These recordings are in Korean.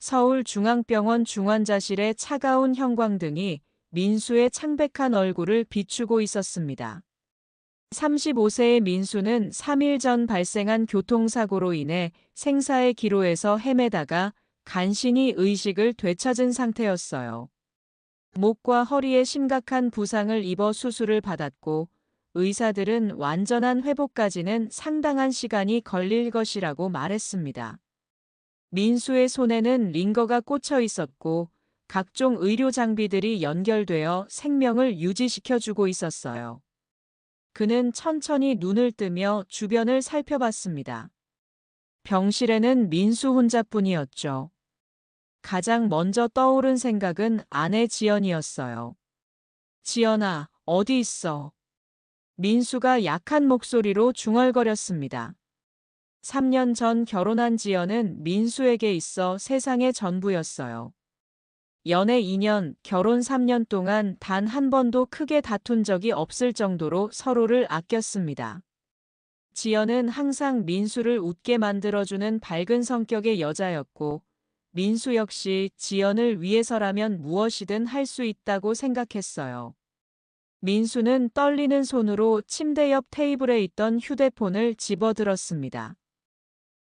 서울중앙병원 중환자실의 차가운 형광등이 민수의 창백한 얼굴을 비추고 있었습니다. 35세의 민수는 3일 전 발생한 교통사고로 인해 생사의 기로에서 헤매다가 간신히 의식을 되찾은 상태였어요. 목과 허리에 심각한 부상을 입어 수술을 받았고 의사들은 완전한 회복까지는 상당한 시간이 걸릴 것이라고 말했습니다. 민수의 손에는 링거가 꽂혀 있었고 각종 의료 장비들이 연결되어 생명을 유지시켜주고 있었어요. 그는 천천히 눈을 뜨며 주변을 살펴봤습니다. 병실에는 민수 혼자뿐이었죠. 가장 먼저 떠오른 생각은 아내 지연이었어요. 지연아, 어디 있어? 민수가 약한 목소리로 중얼거렸습니다. 3년 전 결혼한 지연은 민수에게 있어 세상의 전부였어요. 연애 2년, 결혼 3년 동안 단 한 번도 크게 다툰 적이 없을 정도로 서로를 아꼈습니다. 지연은 항상 민수를 웃게 만들어주는 밝은 성격의 여자였고, 민수 역시 지연을 위해서라면 무엇이든 할 수 있다고 생각했어요. 민수는 떨리는 손으로 침대 옆 테이블에 있던 휴대폰을 집어들었습니다.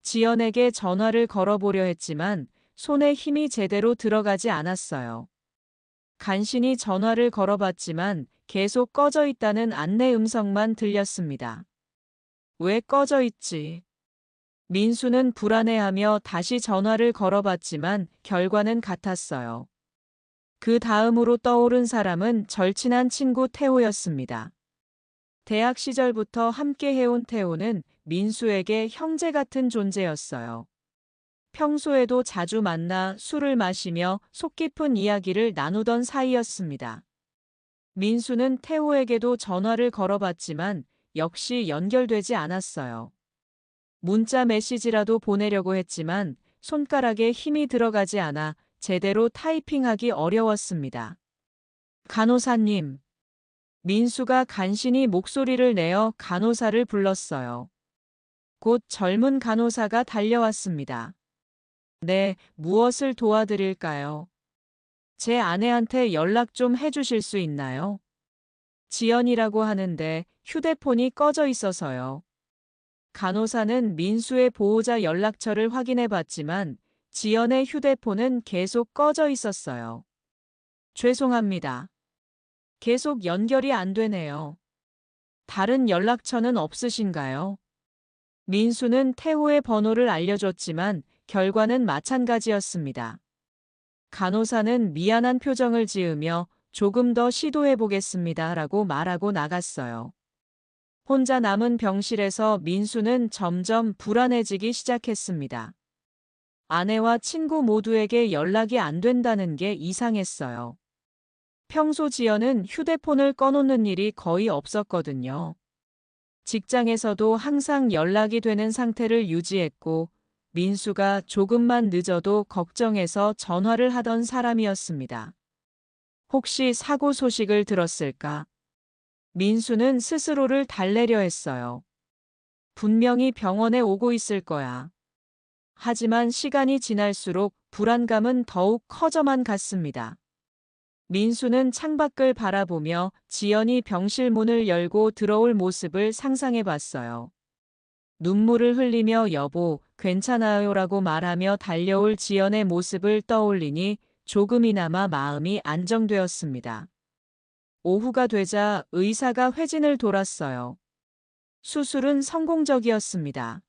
지연에게 전화를 걸어보려 했지만 손에 힘이 제대로 들어가지 않았어요. 간신히 전화를 걸어봤지만 계속 꺼져 있다는 안내 음성만 들렸습니다. 왜 꺼져 있지? 민수는 불안해하며 다시 전화를 걸어봤지만 결과는 같았어요. 그 다음으로 떠오른 사람은 절친한 친구 태호였습니다. 대학 시절부터 함께 해온 태호는 민수에게 형제 같은 존재였어요. 평소에도 자주 만나 술을 마시며 속 깊은 이야기를 나누던 사이였습니다. 민수는 태호에게도 전화를 걸어봤지만 역시 연결되지 않았어요. 문자 메시지라도 보내려고 했지만 손가락에 힘이 들어가지 않아 제대로 타이핑하기 어려웠습니다. 간호사님. 민수가 간신히 목소리를 내어 간호사를 불렀어요. 곧 젊은 간호사가 달려왔습니다. 네, 무엇을 도와드릴까요? 제 아내한테 연락 좀 해주실 수 있나요? 지연이라고 하는데 휴대폰이 꺼져 있어서요. 간호사는 민수의 보호자 연락처를 확인해 봤지만 지연의 휴대폰은 계속 꺼져 있었어요. 죄송합니다. 계속 연결이 안 되네요. 다른 연락처는 없으신가요? 민수는 태호의 번호를 알려줬지만 결과는 마찬가지였습니다. 간호사는 미안한 표정을 지으며 조금 더 시도해 보겠습니다 라고 말하고 나갔어요. 혼자 남은 병실에서 민수는 점점 불안해지기 시작했습니다. 아내와 친구 모두에게 연락이 안 된다는 게 이상했어요. 평소 지연은 휴대폰을 꺼놓는 일이 거의 없었거든요. 직장에서도 항상 연락이 되는 상태를 유지했고 민수가 조금만 늦어도 걱정해서 전화를 하던 사람이었습니다. 혹시 사고 소식을 들었을까? 민수는 스스로를 달래려 했어요. 분명히 병원에 오고 있을 거야. 하지만 시간이 지날수록 불안감은 더욱 커져만 갔습니다. 민수는 창밖을 바라보며 지연이 병실 문을 열고 들어올 모습을 상상해 봤어요. 눈물을 흘리며 여보, 괜찮아요 라고 말하며 달려올 지연의 모습을 떠올리니 조금이나마 마음이 안정되었습니다. 오후가 되자 의사가 회진을 돌았어요. 수술은 성공적이었습니다.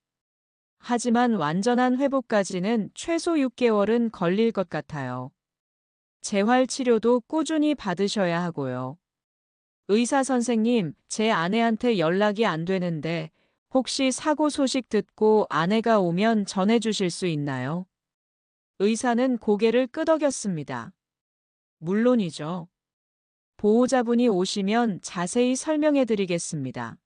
하지만 완전한 회복까지는 최소 6개월은 걸릴 것 같아요. 재활 치료도 꾸준히 받으셔야 하고요. 의사 선생님, 제 아내한테 연락이 안 되는데 혹시 사고 소식 듣고 아내가 오면 전해주실 수 있나요? 의사는 고개를 끄덕였습니다. 물론이죠. 보호자분이 오시면 자세히 설명해 드리겠습니다.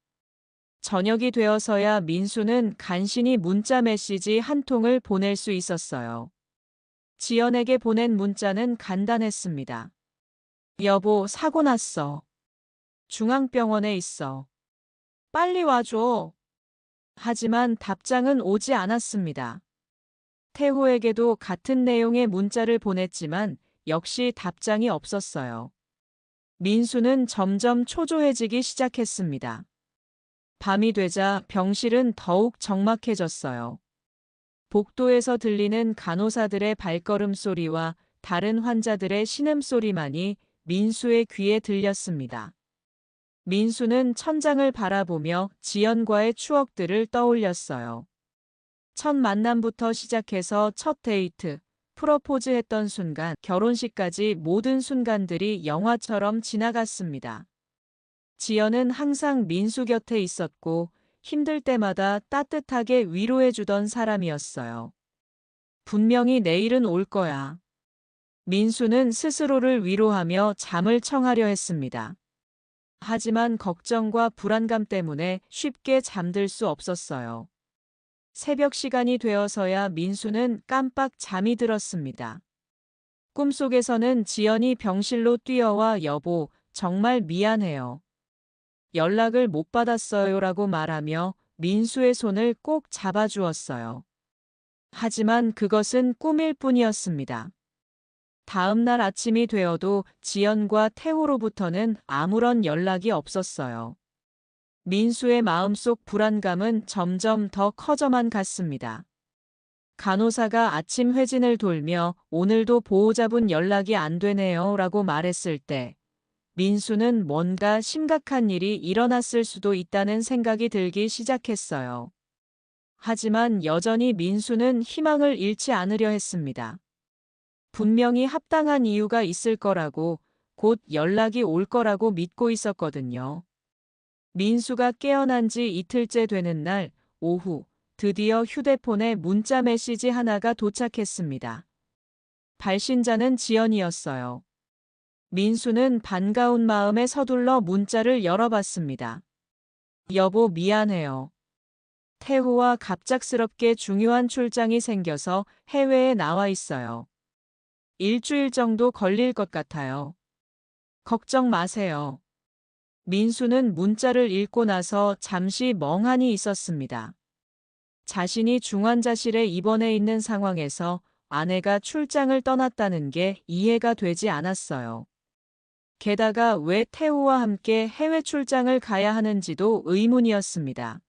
저녁이 되어서야 민수는 간신히 문자 메시지 한 통을 보낼 수 있었어요. 지연에게 보낸 문자는 간단했습니다. 여보, 사고 났어. 중앙병원에 있어. 빨리 와줘. 하지만 답장은 오지 않았습니다. 태호에게도 같은 내용의 문자를 보냈지만 역시 답장이 없었어요. 민수는 점점 초조해지기 시작했습니다. 밤이 되자 병실은 더욱 적막해졌어요. 복도에서 들리는 간호사들의 발걸음 소리와 다른 환자들의 신음소리만이 민수의 귀에 들렸습니다. 민수는 천장을 바라보며 지연과의 추억들을 떠올렸어요. 첫 만남부터 시작해서 첫 데이트, 프러포즈 했던 순간, 결혼식까지 모든 순간들이 영화처럼 지나갔습니다. 지연은 항상 민수 곁에 있었고 힘들 때마다 따뜻하게 위로해주던 사람이었어요. 분명히 내일은 올 거야. 민수는 스스로를 위로하며 잠을 청하려 했습니다. 하지만 걱정과 불안감 때문에 쉽게 잠들 수 없었어요. 새벽 시간이 되어서야 민수는 깜빡 잠이 들었습니다. 꿈속에서는 지연이 병실로 뛰어와 여보, 정말 미안해요. 연락을 못 받았어요라고 말하며 민수의 손을 꼭 잡아주었어요. 하지만 그것은 꿈일 뿐이었습니다. 다음 날 아침이 되어도 지연과 태호로부터는 아무런 연락이 없었어요. 민수의 마음속 불안감은 점점 더 커져만 갔습니다. 간호사가 아침 회진을 돌며 오늘도 보호자분 연락이 안 되네요 라고 말했을 때 민수는 뭔가 심각한 일이 일어났을 수도 있다는 생각이 들기 시작했어요. 하지만 여전히 민수는 희망을 잃지 않으려 했습니다. 분명히 합당한 이유가 있을 거라고, 곧 연락이 올 거라고 믿고 있었거든요. 민수가 깨어난 지 이틀째 되는 날 오후, 드디어 휴대폰에 문자 메시지 하나가 도착했습니다. 발신자는 지연이었어요. 민수는 반가운 마음에 서둘러 문자를 열어봤습니다. 여보, 미안해요. 태호와 갑작스럽게 중요한 출장이 생겨서 해외에 나와 있어요. 일주일 정도 걸릴 것 같아요. 걱정 마세요. 민수는 문자를 읽고 나서 잠시 멍하니 있었습니다. 자신이 중환자실에 입원해 있는 상황에서 아내가 출장을 떠났다는 게 이해가 되지 않았어요. 게다가 왜 태호와 함께 해외 출장을 가야 하는지도 의문이었습니다.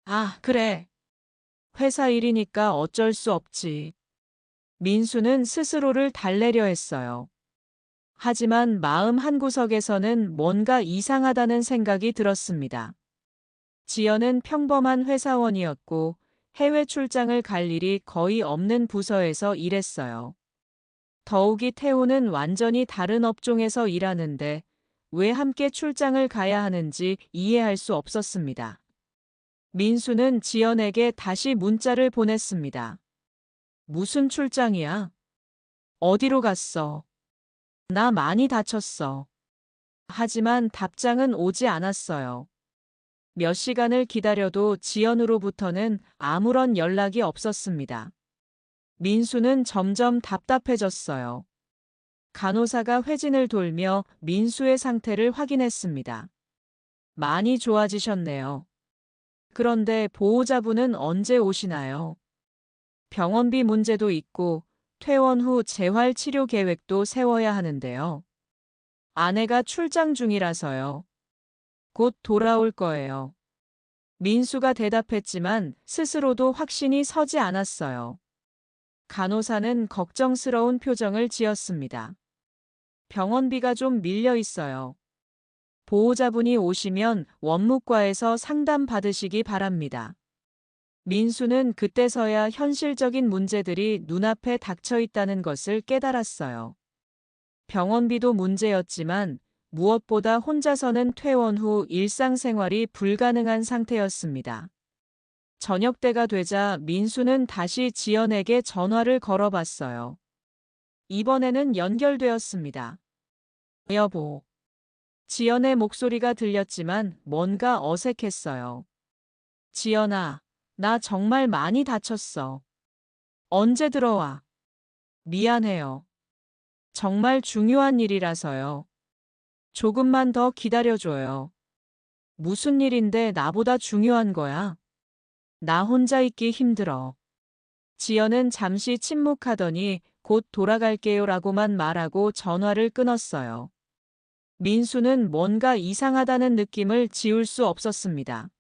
아, 그래. 회사 일이니까 어쩔 수 없지. 민수는 스스로를 달래려 했어요. 하지만 마음 한구석에서는 뭔가 이상하다는 생각이 들었습니다. 지연은 평범한 회사원이었고 해외 출장을 갈 일이 거의 없는 부서에서 일했어요. 더욱이 태호는 완전히 다른 업종에서 일하는데 왜 함께 출장을 가야 하는지 이해할 수 없었습니다. 민수는 지연에게 다시 문자를 보냈습니다. 무슨 출장이야? 어디로 갔어? 나 많이 다쳤어. 하지만 답장은 오지 않았어요. 몇 시간을 기다려도 지연으로부터는 아무런 연락이 없었습니다. 민수는 점점 답답해졌어요. 간호사가 회진을 돌며 민수의 상태를 확인했습니다. 많이 좋아지셨네요. 그런데 보호자분은 언제 오시나요? 병원비 문제도 있고 퇴원 후 재활 치료 계획도 세워야 하는데요. 아내가 출장 중이라서요. 곧 돌아올 거예요. 민수가 대답했지만 스스로도 확신이 서지 않았어요. 간호사는 걱정스러운 표정을 지었습니다. 병원비가 좀 밀려 있어요. 보호자분이 오시면 원무과에서 상담 받으시기 바랍니다. 민수는 그때서야 현실적인 문제들이 눈앞에 닥쳐 있다는 것을 깨달았어요. 병원비도 문제였지만 무엇보다 혼자서는 퇴원 후 일상생활이 불가능한 상태였습니다. 저녁때가 되자 민수는 다시 지연에게 전화를 걸어봤어요. 이번에는 연결되었습니다. 여보. 지연의 목소리가 들렸지만 뭔가 어색했어요. 지연아, 나 정말 많이 다쳤어. 언제 들어와? 미안해요. 정말 중요한 일이라서요. 조금만 더 기다려줘요. 무슨 일인데 나보다 중요한 거야? 나 혼자 있기 힘들어. 지연은 잠시 침묵하더니 곧 돌아갈게요라고만 말하고 전화를 끊었어요. 민수는 뭔가 이상하다는 느낌을 지울 수 없었습니다.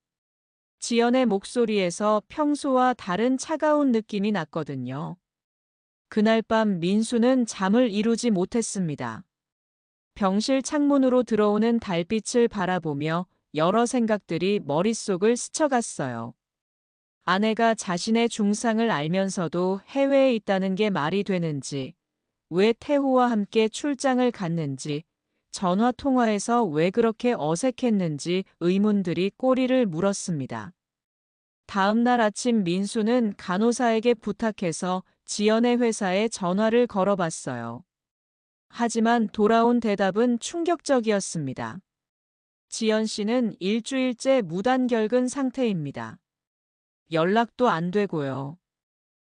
지연의 목소리에서 평소와 다른 차가운 느낌이 났거든요. 그날 밤 민수는 잠을 이루지 못했습니다. 병실 창문으로 들어오는 달빛을 바라보며 여러 생각들이 머릿속을 스쳐갔어요. 아내가 자신의 중상을 알면서도 해외에 있다는 게 말이 되는지, 왜 태호와 함께 출장을 갔는지, 전화 통화에서 왜 그렇게 어색했는지 의문들이 꼬리를 물었습니다. 다음 날 아침 민수는 간호사에게 부탁해서 지연의 회사에 전화를 걸어봤어요. 하지만 돌아온 대답은 충격적이었습니다. 지연 씨는 일주일째 무단결근 상태입니다. 연락도 안 되고요.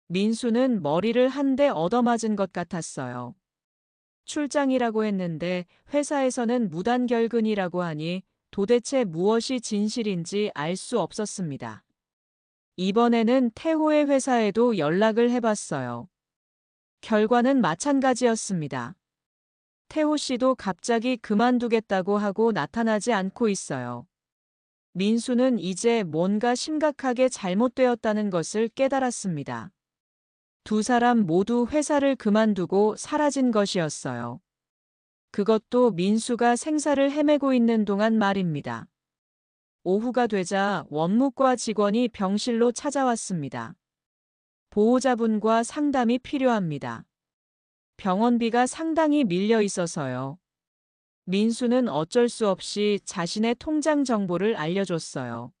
민수는 머리를 한 대 얻어맞은 것 같았어요. 출장이라고 했는데 회사에서는 무단결근이라고 하니 도대체 무엇이 진실인지 알 수 없었습니다. 이번에는 태호의 회사에도 연락을 해봤어요. 결과는 마찬가지였습니다. 태호 씨도 갑자기 그만두겠다고 하고 나타나지 않고 있어요. 민수는 이제 뭔가 심각하게 잘못되었다는 것을 깨달았습니다. 두 사람 모두 회사를 그만두고 사라진 것이었어요. 그것도 민수가 생사를 헤매고 있는 동안 말입니다. 오후가 되자 원무과 직원이 병실로 찾아왔습니다. 보호자분과 상담이 필요합니다. 병원비가 상당히 밀려 있어서요. 민수는 어쩔 수 없이 자신의 통장 정보를 알려줬어요.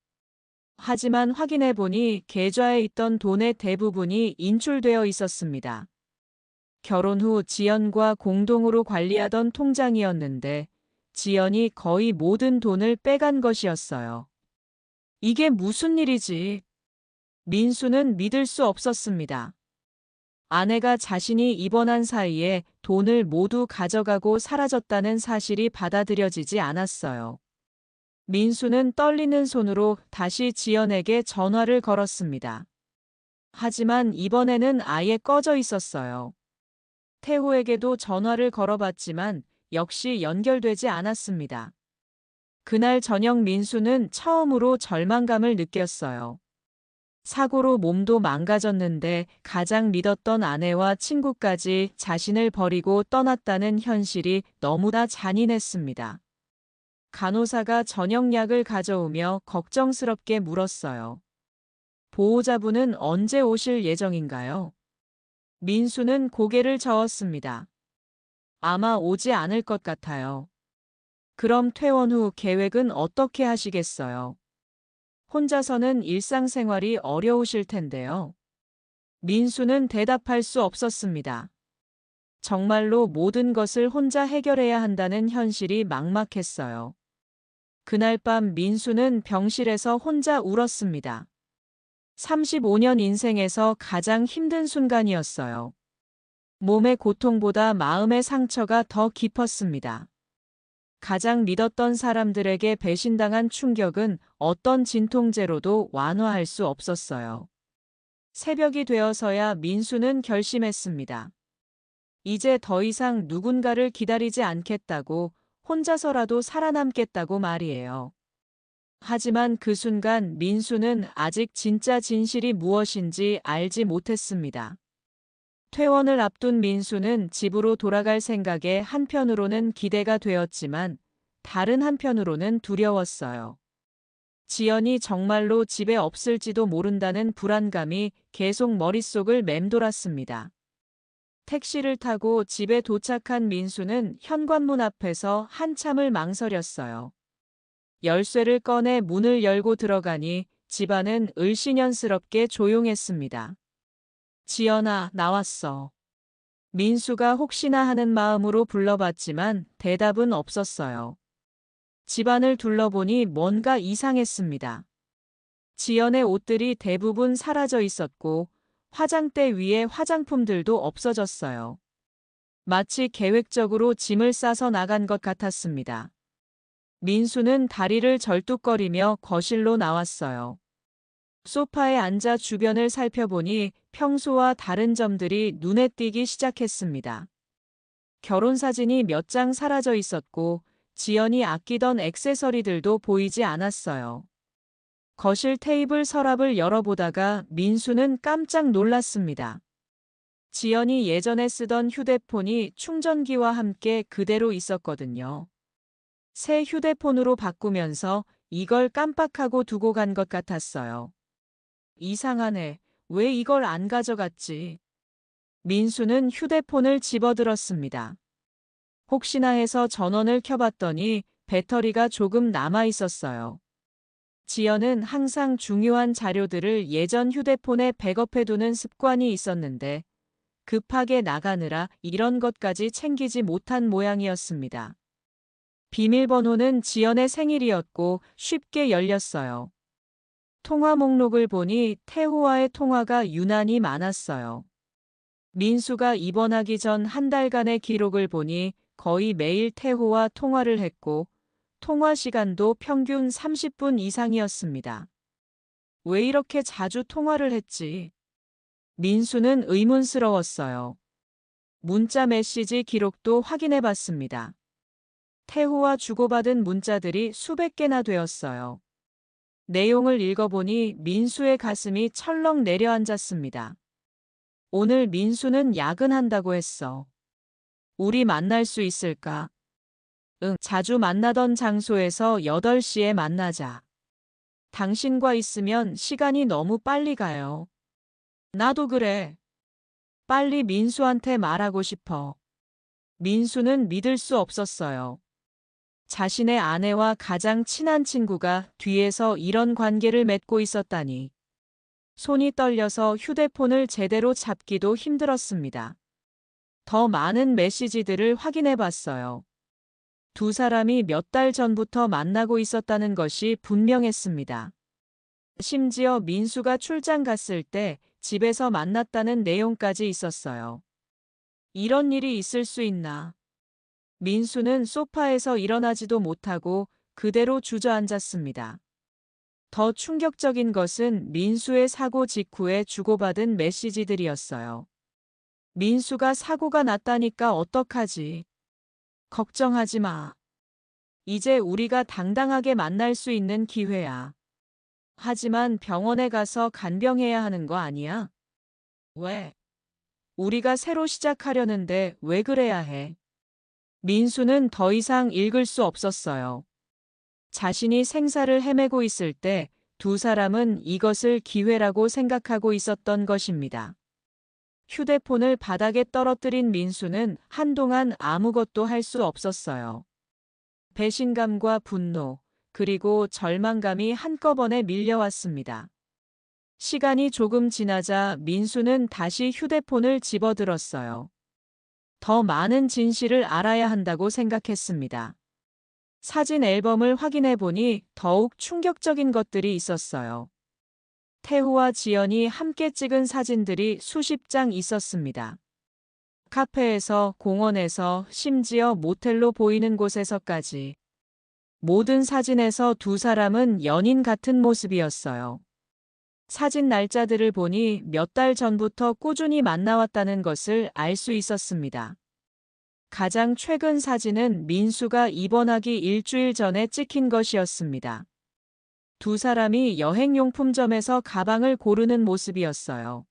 하지만 확인해 보니 계좌에 있던 돈의 대부분이 인출되어 있었습니다. 결혼 후 지연과 공동으로 관리하던 통장이었는데 지연이 거의 모든 돈을 빼간 것이었어요. 이게 무슨 일이지? 민수는 믿을 수 없었습니다. 아내가 자신이 입원한 사이에 돈을 모두 가져가고 사라졌다는 사실이 받아들여지지 않았어요. 민수는 떨리는 손으로 다시 지연에게 전화를 걸었습니다. 하지만 이번에는 아예 꺼져 있었어요. 태호에게도 전화를 걸어봤지만 역시 연결되지 않았습니다. 그날 저녁 민수는 처음으로 절망감을 느꼈어요. 사고로 몸도 망가졌는데 가장 믿었던 아내와 친구까지 자신을 버리고 떠났다는 현실이 너무나 잔인했습니다. 간호사가 저녁약을 가져오며 걱정스럽게 물었어요. 보호자분은 언제 오실 예정인가요? 민수는 고개를 저었습니다. 아마 오지 않을 것 같아요. 그럼 퇴원 후 계획은 어떻게 하시겠어요? 혼자서는 일상생활이 어려우실 텐데요. 민수는 대답할 수 없었습니다. 정말로 모든 것을 혼자 해결해야 한다는 현실이 막막했어요. 그날 밤 민수는 병실에서 혼자 울었습니다. 35년 인생에서 가장 힘든 순간이었어요. 몸의 고통보다 마음의 상처가 더 깊었습니다. 가장 믿었던 사람들에게 배신당한 충격은 어떤 진통제로도 완화할 수 없었어요. 새벽이 되어서야 민수는 결심했습니다. 이제 더 이상 누군가를 기다리지 않겠다고, 혼자서라도 살아남겠다고 말이에요. 하지만 그 순간 민수는 아직 진짜 진실이 무엇인지 알지 못했습니다. 퇴원을 앞둔 민수는 집으로 돌아갈 생각에 한편으로는 기대가 되었지만 다른 한편으로는 두려웠어요. 지연이 정말로 집에 없을지도 모른다는 불안감이 계속 머릿속을 맴돌았습니다. 택시를 타고 집에 도착한 민수는 현관문 앞에서 한참을 망설였어요. 열쇠를 꺼내 문을 열고 들어가니 집안은 을씨년스럽게 조용했습니다. 지연아, 나왔어. 민수가 혹시나 하는 마음으로 불러봤지만 대답은 없었어요. 집안을 둘러보니 뭔가 이상했습니다. 지연의 옷들이 대부분 사라져 있었고 화장대 위에 화장품들도 없어졌어요. 마치 계획적으로 짐을 싸서 나간 것 같았습니다. 민수는 다리를 절뚝거리며 거실로 나왔어요. 소파에 앉아 주변을 살펴보니 평소와 다른 점들이 눈에 띄기 시작했습니다. 결혼 사진이 몇 장 사라져 있었고 지연이 아끼던 액세서리들도 보이지 않았어요. 거실 테이블 서랍을 열어보다가 민수는 깜짝 놀랐습니다. 지연이 예전에 쓰던 휴대폰이 충전기와 함께 그대로 있었거든요. 새 휴대폰으로 바꾸면서 이걸 깜빡하고 두고 간 것 같았어요. 이상하네. 왜 이걸 안 가져갔지? 민수는 휴대폰을 집어들었습니다. 혹시나 해서 전원을 켜봤더니 배터리가 조금 남아 있었어요. 지연은 항상 중요한 자료들을 예전 휴대폰에 백업해두는 습관이 있었는데 급하게 나가느라 이런 것까지 챙기지 못한 모양이었습니다. 비밀번호는 지연의 생일이었고 쉽게 열렸어요. 통화 목록을 보니 태호와의 통화가 유난히 많았어요. 민수가 입원하기 전 한 달간의 기록을 보니 거의 매일 태호와 통화를 했고 통화 시간도 평균 30분 이상이었습니다. 왜 이렇게 자주 통화를 했지? 민수는 의문스러웠어요. 문자 메시지 기록도 확인해 봤습니다. 태호와 주고받은 문자들이 수백 개나 되었어요. 내용을 읽어보니 민수의 가슴이 철렁 내려앉았습니다. 오늘 민수는 야근한다고 했어. 우리 만날 수 있을까? 응, 자주 만나던 장소에서 8시에 만나자. 당신과 있으면 시간이 너무 빨리 가요. 나도 그래. 빨리 민수한테 말하고 싶어. 민수는 믿을 수 없었어요. 자신의 아내와 가장 친한 친구가 뒤에서 이런 관계를 맺고 있었다니. 손이 떨려서 휴대폰을 제대로 잡기도 힘들었습니다. 더 많은 메시지들을 확인해 봤어요. 두 사람이 몇 달 전부터 만나고 있었다는 것이 분명했습니다. 심지어 민수가 출장 갔을 때 집에서 만났다는 내용까지 있었어요. 이런 일이 있을 수 있나? 민수는 소파에서 일어나지도 못하고 그대로 주저앉았습니다. 더 충격적인 것은 민수의 사고 직후에 주고받은 메시지들이었어요. 민수가 사고가 났다니까 어떡하지? 걱정하지 마. 이제 우리가 당당하게 만날 수 있는 기회야. 하지만 병원에 가서 간병해야 하는 거 아니야? 왜? 우리가 새로 시작하려는데 왜 그래야 해? 민수는 더 이상 읽을 수 없었어요. 자신이 생사를 헤매고 있을 때 두 사람은 이것을 기회라고 생각하고 있었던 것입니다. 휴대폰을 바닥에 떨어뜨린 민수는 한동안 아무것도 할 수 없었어요. 배신감과 분노, 그리고 절망감이 한꺼번에 밀려왔습니다. 시간이 조금 지나자 민수는 다시 휴대폰을 집어들었어요. 더 많은 진실을 알아야 한다고 생각했습니다. 사진 앨범을 확인해 보니 더욱 충격적인 것들이 있었어요. 태호와 지연이 함께 찍은 사진들이 수십 장 있었습니다. 카페에서, 공원에서, 심지어 모텔로 보이는 곳에서까지. 모든 사진에서 두 사람은 연인 같은 모습이었어요. 사진 날짜들을 보니 몇 달 전부터 꾸준히 만나왔다는 것을 알 수 있었습니다. 가장 최근 사진은 민수가 입원하기 일주일 전에 찍힌 것이었습니다. 두 사람이 여행용품점에서 가방을 고르는 모습이었어요.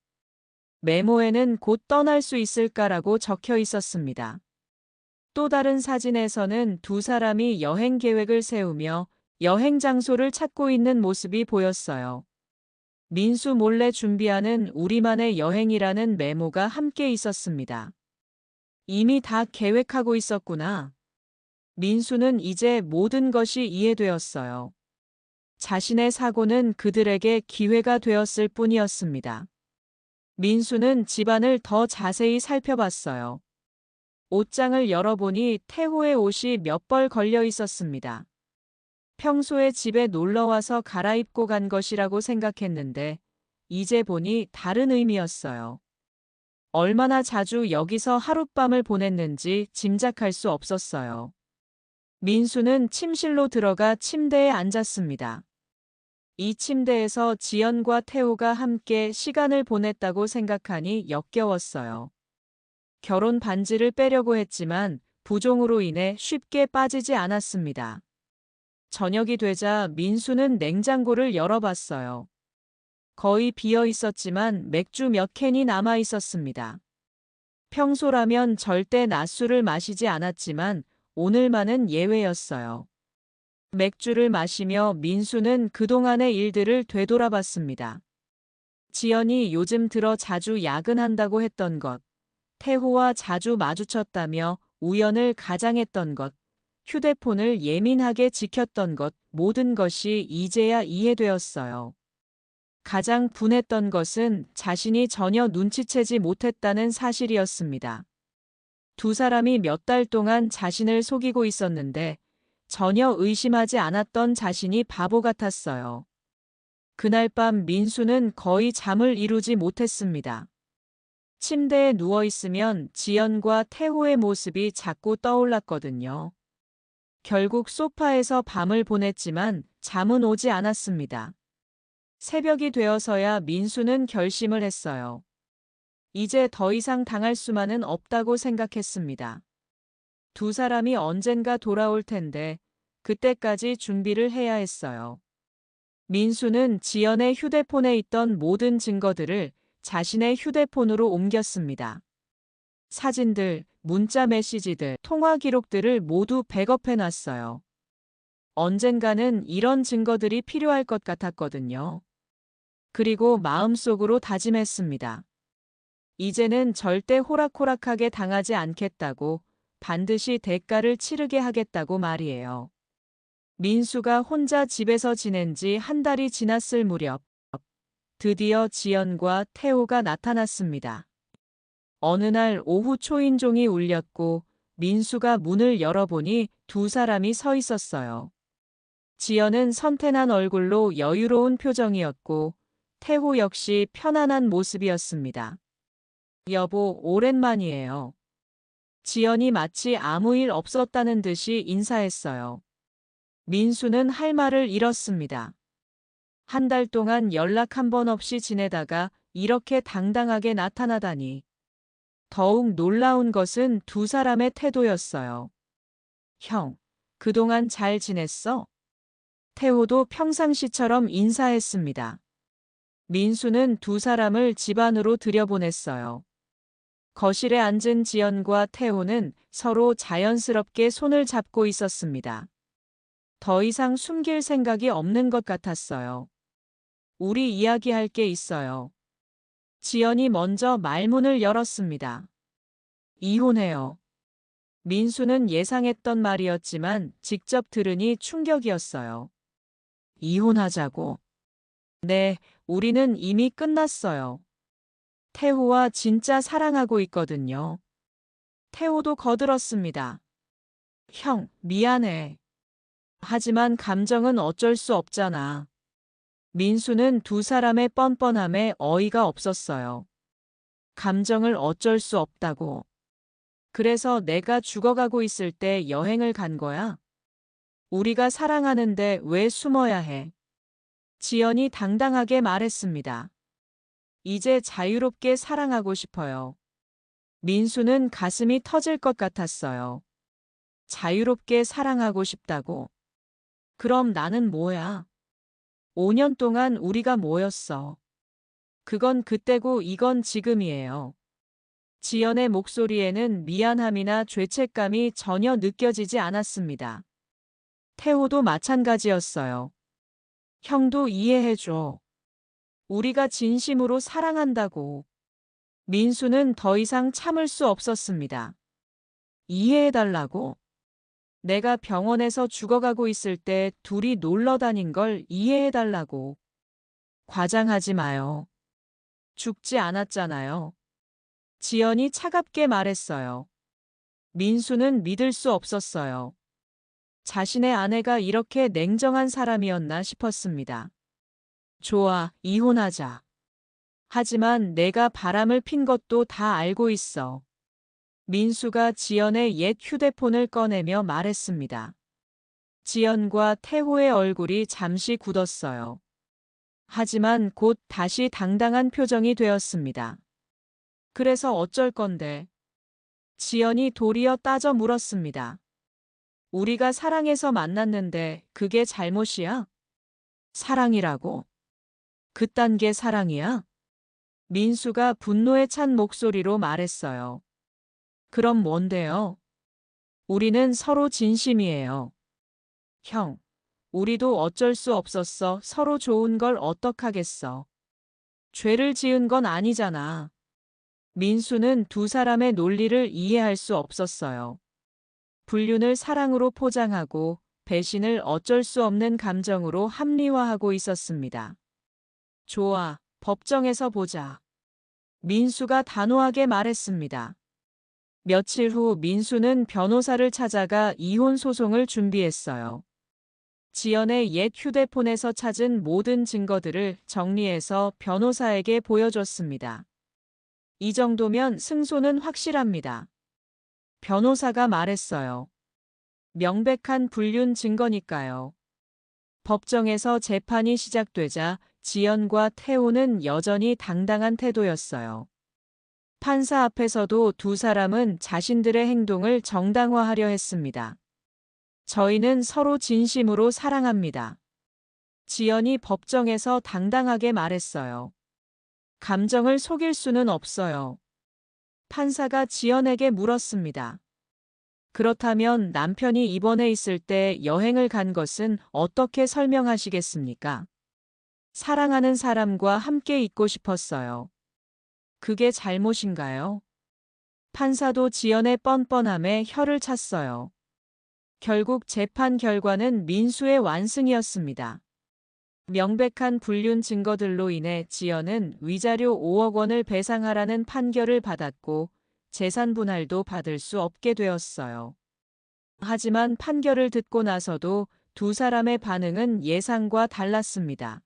메모에는 곧 떠날 수 있을까라고 적혀 있었습니다. 또 다른 사진에서는 두 사람이 여행 계획을 세우며 여행 장소를 찾고 있는 모습이 보였어요. 민수 몰래 준비하는 우리만의 여행이라는 메모가 함께 있었습니다. 이미 다 계획하고 있었구나. 민수는 이제 모든 것이 이해되었어요. 자신의 사고는 그들에게 기회가 되었을 뿐이었습니다. 민수는 집안을 더 자세히 살펴봤어요. 옷장을 열어보니 태호의 옷이 몇 벌 걸려 있었습니다. 평소에 집에 놀러와서 갈아입고 간 것이라고 생각했는데 이제 보니 다른 의미였어요. 얼마나 자주 여기서 하룻밤을 보냈는지 짐작할 수 없었어요. 민수는 침실로 들어가 침대에 앉았습니다. 이 침대에서 지연과 태호가 함께 시간을 보냈다고 생각하니 역겨웠어요. 결혼 반지를 빼려고 했지만 부종으로 인해 쉽게 빠지지 않았습니다. 저녁이 되자 민수는 냉장고를 열어봤어요. 거의 비어 있었지만 맥주 몇 캔이 남아 있었습니다. 평소라면 절대 낮술을 마시지 않았지만 오늘만은 예외였어요. 맥주를 마시며 민수는 그동안의 일들을 되돌아봤습니다. 지연이 요즘 들어 자주 야근한다고 했던 것, 태호와 자주 마주쳤다며 우연을 가장했던 것, 휴대폰을 예민하게 지켰던 것, 모든 것이 이제야 이해되었어요. 가장 분했던 것은 자신이 전혀 눈치채지 못했다는 사실이었습니다. 두 사람이 몇 달 동안 자신을 속이고 있었는데 전혀 의심하지 않았던 자신이 바보 같았어요. 그날 밤 민수는 거의 잠을 이루지 못했습니다. 침대에 누워 있으면 지연과 태호의 모습이 자꾸 떠올랐거든요. 결국 소파에서 밤을 보냈지만 잠은 오지 않았습니다. 새벽이 되어서야 민수는 결심을 했어요. 이제 더 이상 당할 수만은 없다고 생각했습니다. 두 사람이 언젠가 돌아올 텐데 그때까지 준비를 해야 했어요. 민수는 지연의 휴대폰에 있던 모든 증거들을 자신의 휴대폰으로 옮겼습니다. 사진들, 문자 메시지들, 통화 기록들을 모두 백업해 놨어요. 언젠가는 이런 증거들이 필요할 것 같았거든요. 그리고 마음속으로 다짐했습니다. 이제는 절대 호락호락하게 당하지 않겠다고, 반드시 대가를 치르게 하겠다고 말이에요. 민수가 혼자 집에서 지낸 지 한 달이 지났을 무렵, 드디어 지연과 태호가 나타났습니다. 어느 날 오후 초인종이 울렸고 민수가 문을 열어보니 두 사람이 서 있었어요. 지연은 선태난 얼굴로 여유로운 표정이었고 태호 역시 편안한 모습이었습니다. 여보, 오랜만이에요. 지연이 마치 아무 일 없었다는 듯이 인사했어요. 민수는 할 말을 잃었습니다. 한 달 동안 연락 한 번 없이 지내다가 이렇게 당당하게 나타나다니. 더욱 놀라운 것은 두 사람의 태도였어요. 형, 그동안 잘 지냈어? 태호도 평상시처럼 인사했습니다. 민수는 두 사람을 집 안으로 들여보냈어요. 거실에 앉은 지연과 태호는 서로 자연스럽게 손을 잡고 있었습니다. 더 이상 숨길 생각이 없는 것 같았어요. 우리 이야기할 게 있어요. 지연이 먼저 말문을 열었습니다. 이혼해요. 민수는 예상했던 말이었지만 직접 들으니 충격이었어요. 이혼하자고. 네, 우리는 이미 끝났어요. 태호와 진짜 사랑하고 있거든요. 태호도 거들었습니다. 형, 미안해. 하지만 감정은 어쩔 수 없잖아. 민수는 두 사람의 뻔뻔함에 어이가 없었어요. 감정을 어쩔 수 없다고. 그래서 내가 죽어가고 있을 때 여행을 간 거야? 우리가 사랑하는데 왜 숨어야 해? 지연이 당당하게 말했습니다. 이제 자유롭게 사랑하고 싶어요. 민수는 가슴이 터질 것 같았어요. 자유롭게 사랑하고 싶다고. 그럼 나는 뭐야? 5년 동안 우리가 뭐였어? 그건 그때고 이건 지금이에요. 지연의 목소리에는 미안함이나 죄책감이 전혀 느껴지지 않았습니다. 태호도 마찬가지였어요. 형도 이해해줘. 우리가 진심으로 사랑한다고. 민수는 더 이상 참을 수 없었습니다. 이해해달라고? 내가 병원에서 죽어가고 있을 때 둘이 놀러 다닌 걸 이해해달라고. 과장하지 마요. 죽지 않았잖아요. 지연이 차갑게 말했어요. 민수는 믿을 수 없었어요. 자신의 아내가 이렇게 냉정한 사람이었나 싶었습니다. 좋아, 이혼하자. 하지만 내가 바람을 핀 것도 다 알고 있어. 민수가 지연의 옛 휴대폰을 꺼내며 말했습니다. 지연과 태호의 얼굴이 잠시 굳었어요. 하지만 곧 다시 당당한 표정이 되었습니다. 그래서 어쩔 건데? 지연이 도리어 따져 물었습니다. 우리가 사랑해서 만났는데 그게 잘못이야? 사랑이라고? 그딴 게 사랑이야? 민수가 분노에 찬 목소리로 말했어요. 그럼 뭔데요? 우리는 서로 진심이에요. 형, 우리도 어쩔 수 없었어. 서로 좋은 걸 어떡하겠어. 죄를 지은 건 아니잖아. 민수는 두 사람의 논리를 이해할 수 없었어요. 불륜을 사랑으로 포장하고 배신을 어쩔 수 없는 감정으로 합리화하고 있었습니다. 좋아, 법정에서 보자. 민수가 단호하게 말했습니다. 며칠 후 민수는 변호사를 찾아가 이혼 소송을 준비했어요. 지연의 옛 휴대폰에서 찾은 모든 증거들을 정리해서 변호사에게 보여줬습니다. 이 정도면 승소는 확실합니다. 변호사가 말했어요. 명백한 불륜 증거니까요. 법정에서 재판이 시작되자 지연과 태호는 여전히 당당한 태도였어요. 판사 앞에서도 두 사람은 자신들의 행동을 정당화하려 했습니다. 저희는 서로 진심으로 사랑합니다. 지연이 법정에서 당당하게 말했어요. 감정을 속일 수는 없어요. 판사가 지연에게 물었습니다. 그렇다면 남편이 입원해 있을 때 여행을 간 것은 어떻게 설명하시겠습니까? 사랑하는 사람과 함께 있고 싶었어요. 그게 잘못인가요? 판사도 지연의 뻔뻔함에 혀를 찼어요. 결국 재판 결과는 민수의 완승이었습니다. 명백한 불륜 증거들로 인해 지연은 위자료 5억 원을 배상하라는 판결을 받았고 재산 분할도 받을 수 없게 되었어요. 하지만 판결을 듣고 나서도 두 사람의 반응은 예상과 달랐습니다.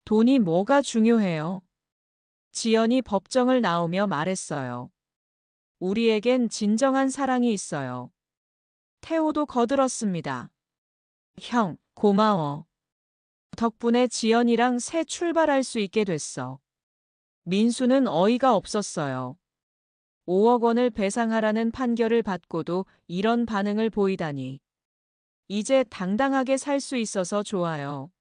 돈이 뭐가 중요해요? 지연이 법정을 나오며 말했어요. 우리에겐 진정한 사랑이 있어요. 태호도 거들었습니다. 형, 고마워. 덕분에 지연이랑 새 출발할 수 있게 됐어. 민수는 어이가 없었어요. 5억 원을 배상하라는 판결을 받고도 이런 반응을 보이다니. 이제 당당하게 살 수 있어서 좋아요.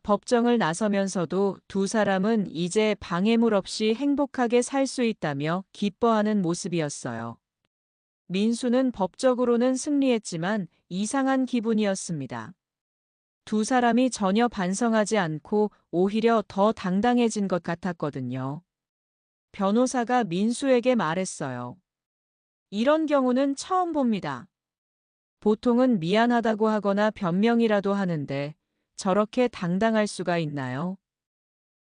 법정을 나서면서도 두 사람은 이제 방해물 없이 행복하게 살 수 있다며 기뻐하는 모습이었어요. 민수는 법적으로는 승리했지만 이상한 기분이었습니다. 두 사람이 전혀 반성하지 않고 오히려 더 당당해진 것 같았거든요. 변호사가 민수에게 말했어요. 이런 경우는 처음 봅니다. 보통은 미안하다고 하거나 변명이라도 하는데 저렇게 당당할 수가 있나요?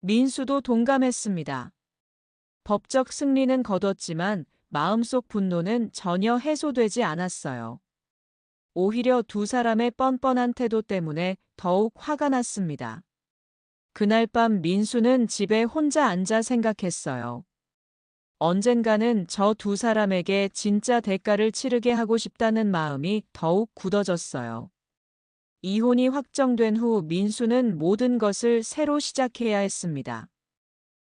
민수도 동감했습니다. 법적 승리는 거뒀지만 마음속 분노는 전혀 해소되지 않았어요. 오히려 두 사람의 뻔뻔한 태도 때문에 더욱 화가 났습니다. 그날 밤 민수는 집에 혼자 앉아 생각했어요. 언젠가는 저 두 사람에게 진짜 대가를 치르게 하고 싶다는 마음이 더욱 굳어졌어요. 이혼이 확정된 후 민수는 모든 것을 새로 시작해야 했습니다.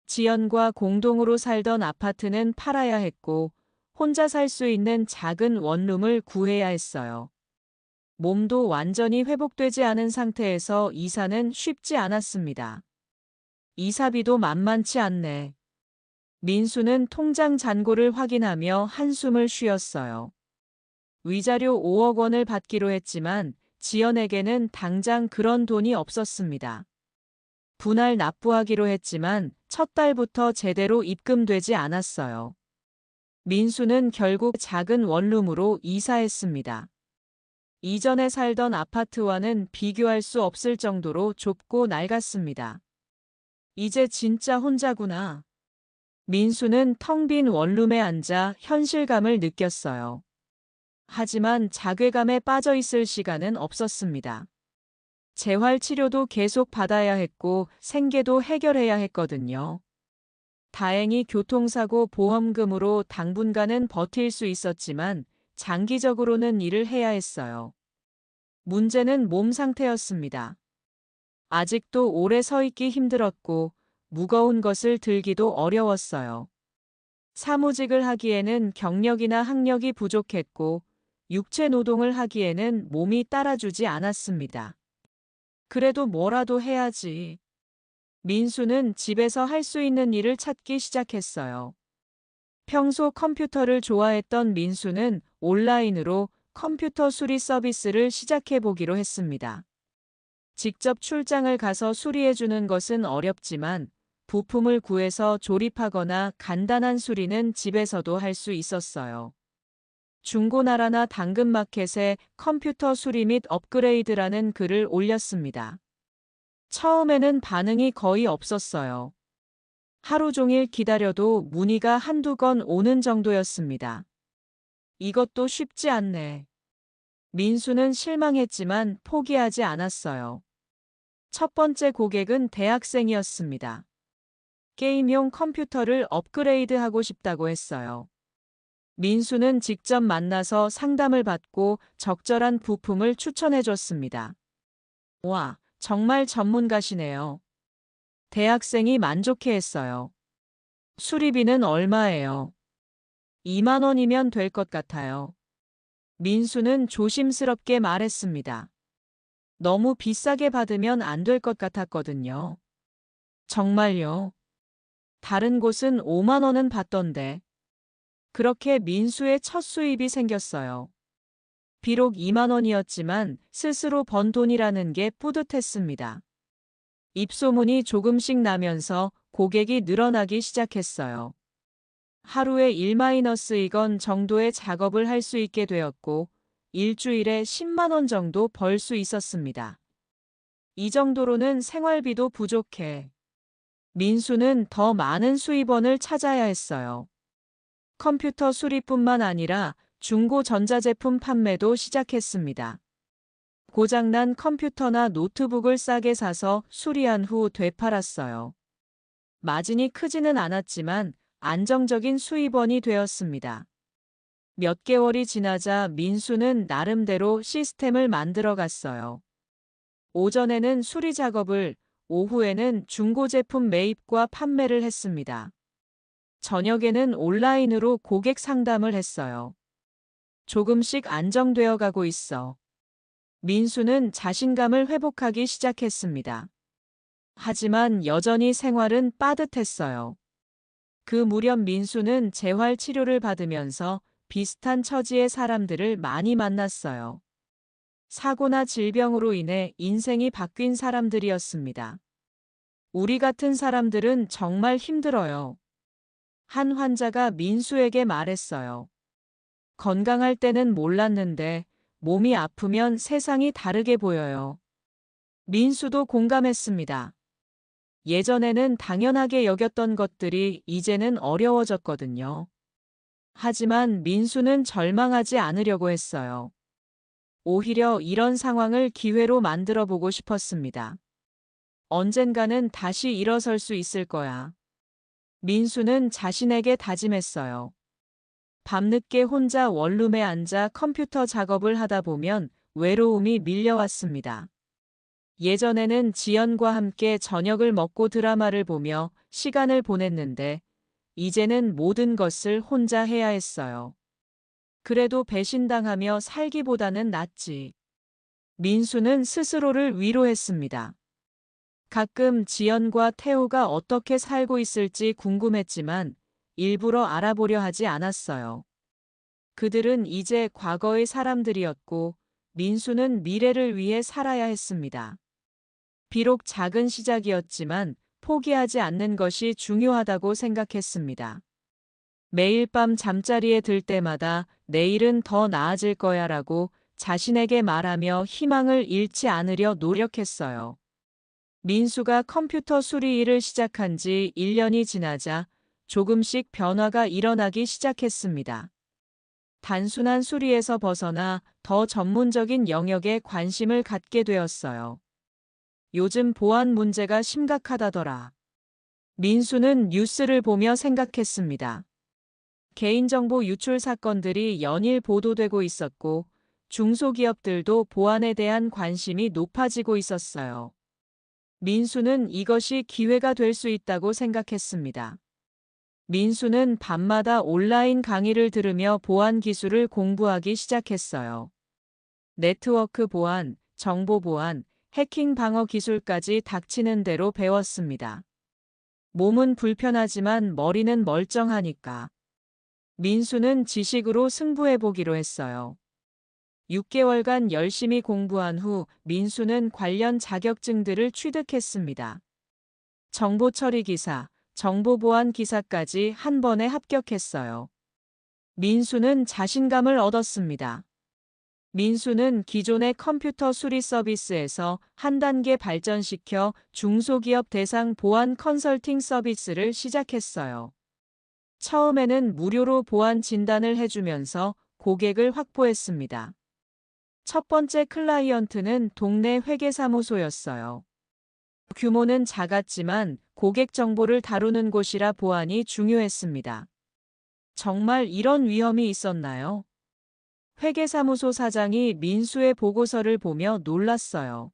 지연과 공동으로 살던 아파트는 팔아야 했고 혼자 살 수 있는 작은 원룸을 구해야 했어요. 몸도 완전히 회복되지 않은 상태에서 이사는 쉽지 않았습니다. 이사비도 만만치 않네. 민수는 통장 잔고를 확인하며 한숨을 쉬었어요. 위자료 5억 원을 받기로 했지만 지연에게는 당장 그런 돈이 없었습니다. 분할 납부하기로 했지만 첫 달부터 제대로 입금되지 않았어요. 민수는 결국 작은 원룸으로 이사했습니다. 이전에 살던 아파트와는 비교할 수 없을 정도로 좁고 낡았습니다. 이제 진짜 혼자구나. 민수는 텅 빈 원룸에 앉아 현실감을 느꼈어요. 하지만 자괴감에 빠져 있을 시간은 없었습니다. 재활치료도 계속 받아야 했고 생계도 해결해야 했거든요. 다행히 교통사고 보험금으로 당분간은 버틸 수 있었지만 장기적으로는 일을 해야 했어요. 문제는 몸 상태였습니다. 아직도 오래 서 있기 힘들었고 무거운 것을 들기도 어려웠어요. 사무직을 하기에는 경력이나 학력이 부족했고 육체 노동을 하기에는 몸이 따라주지 않았습니다. 그래도 뭐라도 해야지. 민수는 집에서 할 수 있는 일을 찾기 시작했어요. 평소 컴퓨터를 좋아했던 민수는 온라인으로 컴퓨터 수리 서비스를 시작해 보기로 했습니다. 직접 출장을 가서 수리해 주는 것은 어렵지만 부품을 구해서 조립하거나 간단한 수리는 집에서도 할 수 있었어요. 중고나라나 당근마켓에 컴퓨터 수리 및 업그레이드라는 글을 올렸습니다. 처음에는 반응이 거의 없었어요. 하루 종일 기다려도 문의가 한두 건 오는 정도였습니다. 이것도 쉽지 않네. 민수는 실망했지만 포기하지 않았어요. 첫 번째 고객은 대학생이었습니다. 게임용 컴퓨터를 업그레이드하고 싶다고 했어요. 민수는 직접 만나서 상담을 받고 적절한 부품을 추천해 줬습니다. 와, 정말 전문가시네요. 대학생이 만족해 했어요. 수리비는 얼마예요? 2만 원이면 될 것 같아요. 민수는 조심스럽게 말했습니다. 너무 비싸게 받으면 안 될 것 같았거든요. 정말요? 다른 곳은 5만 원은 받던데. 그렇게 민수의 첫 수입이 생겼어요. 비록 2만 원이었지만 스스로 번 돈이라는 게 뿌듯했습니다. 입소문이 조금씩 나면서 고객이 늘어나기 시작했어요. 하루에 1-2건 정도의 작업을 할 수 있게 되었고 일주일에 10만 원 정도 벌 수 있었습니다. 이 정도로는 생활비도 부족해. 민수는 더 많은 수입원을 찾아야 했어요. 컴퓨터 수리뿐만 아니라 중고 전자제품 판매도 시작했습니다. 고장난 컴퓨터나 노트북을 싸게 사서 수리한 후 되팔았어요. 마진이 크지는 않았지만 안정적인 수입원이 되었습니다. 몇 개월이 지나자 민수는 나름대로 시스템을 만들어 갔어요. 오전에는 수리 작업을, 오후에는 중고 제품 매입과 판매를 했습니다. 저녁에는 온라인으로 고객 상담을 했어요. 조금씩 안정되어 가고 있어. 민수는 자신감을 회복하기 시작했습니다. 하지만 여전히 생활은 빠듯했어요. 그 무렵 민수는 재활 치료를 받으면서 비슷한 처지의 사람들을 많이 만났어요. 사고나 질병으로 인해 인생이 바뀐 사람들이었습니다. 우리 같은 사람들은 정말 힘들어요. 한 환자가 민수에게 말했어요. 건강할 때는 몰랐는데 몸이 아프면 세상이 다르게 보여요. 민수도 공감했습니다. 예전에는 당연하게 여겼던 것들이 이제는 어려워졌거든요. 하지만 민수는 절망하지 않으려고 했어요. 오히려 이런 상황을 기회로 만들어 보고 싶었습니다. 언젠가는 다시 일어설 수 있을 거야. 민수는 자신에게 다짐했어요. 밤늦게 혼자 원룸에 앉아 컴퓨터 작업을 하다 보면 외로움이 밀려왔습니다. 예전에는 지연과 함께 저녁을 먹고 드라마를 보며 시간을 보냈는데 이제는 모든 것을 혼자 해야 했어요. 그래도 배신당하며 살기보다는 낫지. 민수는 스스로를 위로했습니다. 가끔 지연과 태우가 어떻게 살고 있을지 궁금했지만 일부러 알아보려 하지 않았어요. 그들은 이제 과거의 사람들이었고 민수는 미래를 위해 살아야 했습니다. 비록 작은 시작이었지만 포기하지 않는 것이 중요하다고 생각했습니다. 매일 밤 잠자리에 들 때마다 내일은 더 나아질 거야 라고 자신에게 말하며 희망을 잃지 않으려 노력했어요. 민수가 컴퓨터 수리 일을 시작한 지 1년이 지나자 조금씩 변화가 일어나기 시작했습니다. 단순한 수리에서 벗어나 더 전문적인 영역에 관심을 갖게 되었어요. 요즘 보안 문제가 심각하다더라. 민수는 뉴스를 보며 생각했습니다. 개인정보 유출 사건들이 연일 보도되고 있었고 중소기업들도 보안에 대한 관심이 높아지고 있었어요. 민수는 이것이 기회가 될 수 있다고 생각했습니다. 민수는 밤마다 온라인 강의를 들으며 보안 기술을 공부하기 시작했어요. 네트워크 보안, 정보 보안, 해킹 방어 기술까지 닥치는 대로 배웠습니다. 몸은 불편하지만 머리는 멀쩡하니까. 민수는 지식으로 승부해보기로 했어요. 6개월간 열심히 공부한 후 민수는 관련 자격증들을 취득했습니다. 정보처리 기사, 정보보안 기사까지 한 번에 합격했어요. 민수는 자신감을 얻었습니다. 민수는 기존의 컴퓨터 수리 서비스에서 한 단계 발전시켜 중소기업 대상 보안 컨설팅 서비스를 시작했어요. 처음에는 무료로 보안 진단을 해주면서 고객을 확보했습니다. 첫 번째 클라이언트는 동네 회계사무소였어요. 규모는 작았지만 고객 정보를 다루는 곳이라 보안이 중요했습니다. 정말 이런 위험이 있었나요? 회계사무소 사장이 민수의 보고서를 보며 놀랐어요.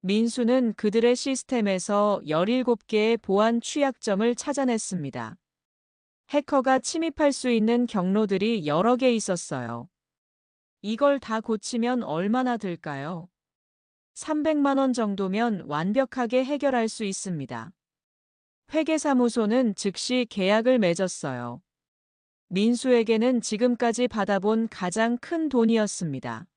민수는 그들의 시스템에서 17개의 보안 취약점을 찾아냈습니다. 해커가 침입할 수 있는 경로들이 여러 개 있었어요. 이걸 다 고치면 얼마나 들까요? 300만 원 정도면 완벽하게 해결할 수 있습니다. 회계사무소는 즉시 계약을 맺었어요. 민수에게는 지금까지 받아본 가장 큰 돈이었습니다.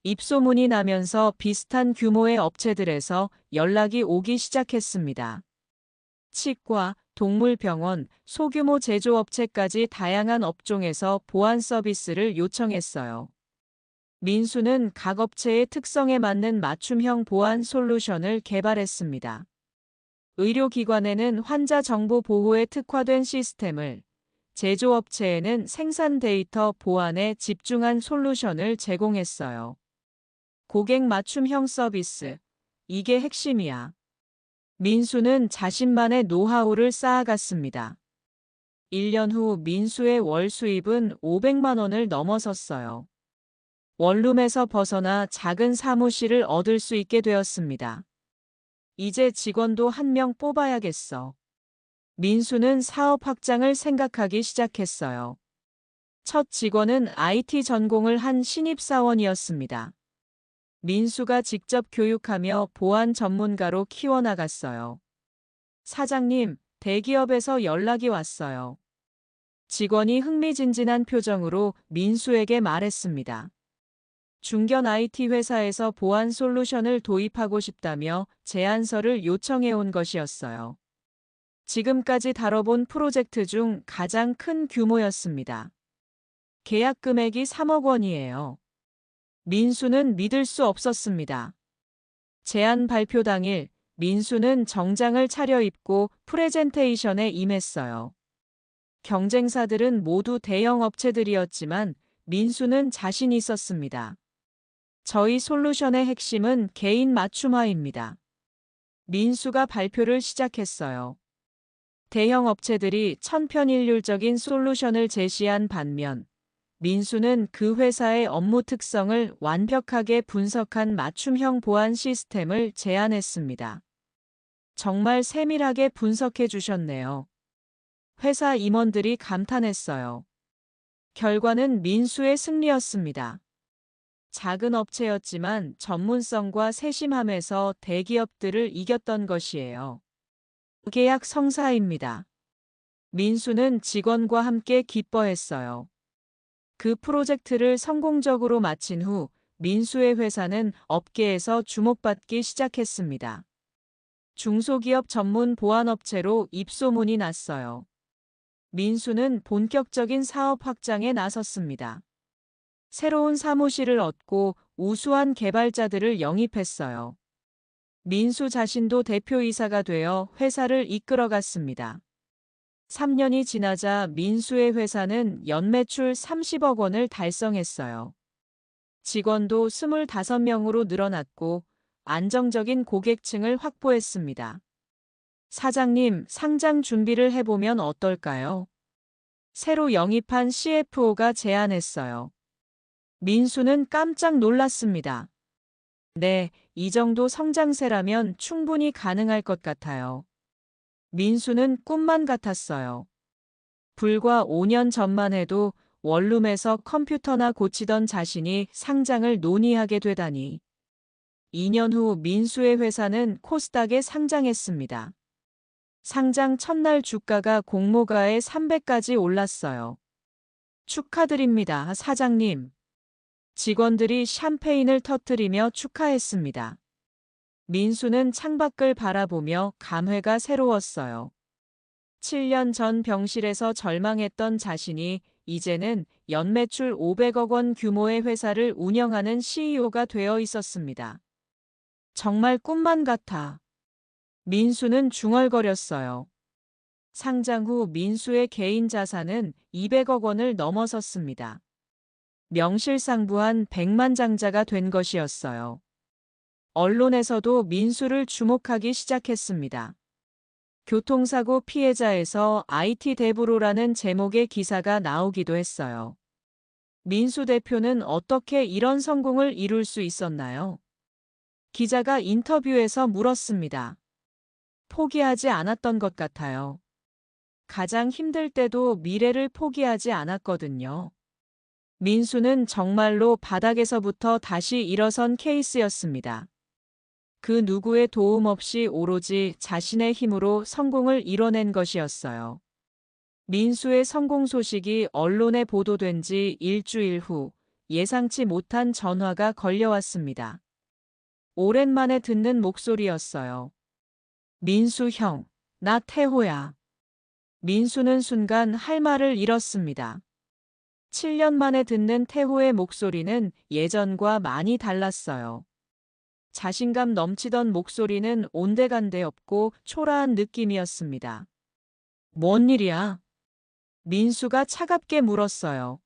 입소문이 나면서 비슷한 규모의 업체들에서 연락이 오기 시작했습니다. 치과, 동물병원, 소규모 제조업체까지 다양한 업종에서 보안 서비스를 요청했어요. 민수는 각 업체의 특성에 맞는 맞춤형 보안 솔루션을 개발했습니다. 의료기관에는 환자 정보 보호에 특화된 시스템을, 제조업체에는 생산 데이터 보안에 집중한 솔루션을 제공했어요. 고객 맞춤형 서비스. 이게 핵심이야. 민수는 자신만의 노하우를 쌓아갔습니다. 1년 후 민수의 월 수입은 500만 원을 넘어섰어요. 원룸에서 벗어나 작은 사무실을 얻을 수 있게 되었습니다. 이제 직원도 한 명 뽑아야겠어. 민수는 사업 확장을 생각하기 시작했어요. 첫 직원은 IT 전공을 한 신입사원이었습니다. 민수가 직접 교육하며 보안 전문가로 키워나갔어요. 사장님, 대기업에서 연락이 왔어요. 직원이 흥미진진한 표정으로 민수에게 말했습니다. 중견 IT 회사에서 보안 솔루션을 도입하고 싶다며 제안서를 요청해 온 것이었어요. 지금까지 다뤄본 프로젝트 중 가장 큰 규모였습니다. 계약 금액이 3억 원이에요. 민수는 믿을 수 없었습니다. 제안 발표 당일 민수는 정장을 차려입고 프레젠테이션에 임했어요. 경쟁사들은 모두 대형 업체들이었지만 민수는 자신 있었습니다. 저희 솔루션의 핵심은 개인 맞춤화입니다. 민수가 발표를 시작했어요. 대형 업체들이 천편일률적인 솔루션을 제시한 반면 민수는 그 회사의 업무 특성을 완벽하게 분석한 맞춤형 보안 시스템을 제안했습니다. 정말 세밀하게 분석해 주셨네요. 회사 임원들이 감탄했어요. 결과는 민수의 승리였습니다. 작은 업체였지만 전문성과 세심함에서 대기업들을 이겼던 것이에요. 계약 성사입니다. 민수는 직원과 함께 기뻐했어요. 그 프로젝트를 성공적으로 마친 후 민수의 회사는 업계에서 주목받기 시작했습니다. 중소기업 전문 보안업체로 입소문이 났어요. 민수는 본격적인 사업 확장에 나섰습니다. 새로운 사무실을 얻고 우수한 개발자들을 영입했어요. 민수 자신도 대표이사가 되어 회사를 이끌어갔습니다. 3년이 지나자 민수의 회사는 연매출 30억 원을 달성했어요. 직원도 25명으로 늘어났고 안정적인 고객층을 확보했습니다. 사장님, 상장 준비를 해보면 어떨까요? 새로 영입한 CFO가 제안했어요. 민수는 깜짝 놀랐습니다. 네, 이 정도 성장세라면 충분히 가능할 것 같아요. 민수는 꿈만 같았어요. 불과 5년 전만 해도 원룸에서 컴퓨터나 고치던 자신이 상장을 논의하게 되다니. 2년 후 민수의 회사는 코스닥에 상장했습니다. 상장 첫날 주가가 공모가에 300까지 올랐어요. 축하드립니다, 사장님. 직원들이 샴페인을 터뜨리며 축하했습니다. 민수는 창밖을 바라보며 감회가 새로웠어요. 7년 전 병실에서 절망했던 자신이 이제는 연매출 500억 원 규모의 회사를 운영하는 CEO가 되어 있었습니다. 정말 꿈만 같아. 민수는 중얼거렸어요. 상장 후 민수의 개인 자산은 200억 원을 넘어섰습니다. 명실상부한 백만장자가 된 것이었어요. 언론에서도 민수를 주목하기 시작했습니다. 교통사고 피해자에서 IT 대부로라는 제목의 기사가 나오기도 했어요. 민수 대표는 어떻게 이런 성공을 이룰 수 있었나요? 기자가 인터뷰에서 물었습니다. 포기하지 않았던 것 같아요. 가장 힘들 때도 미래를 포기하지 않았거든요. 민수는 정말로 바닥에서부터 다시 일어선 케이스였습니다. 그 누구의 도움 없이 오로지 자신의 힘으로 성공을 이뤄낸 것이었어요. 민수의 성공 소식이 언론에 보도된 지 일주일 후 예상치 못한 전화가 걸려왔습니다. 오랜만에 듣는 목소리였어요. 민수 형, 나 태호야. 민수는 순간 할 말을 잃었습니다. 7년 만에 듣는 태호의 목소리는 예전과 많이 달랐어요. 자신감 넘치던 목소리는 온데간데 없고 초라한 느낌이었습니다. 뭔 일이야? 민수가 차갑게 물었어요.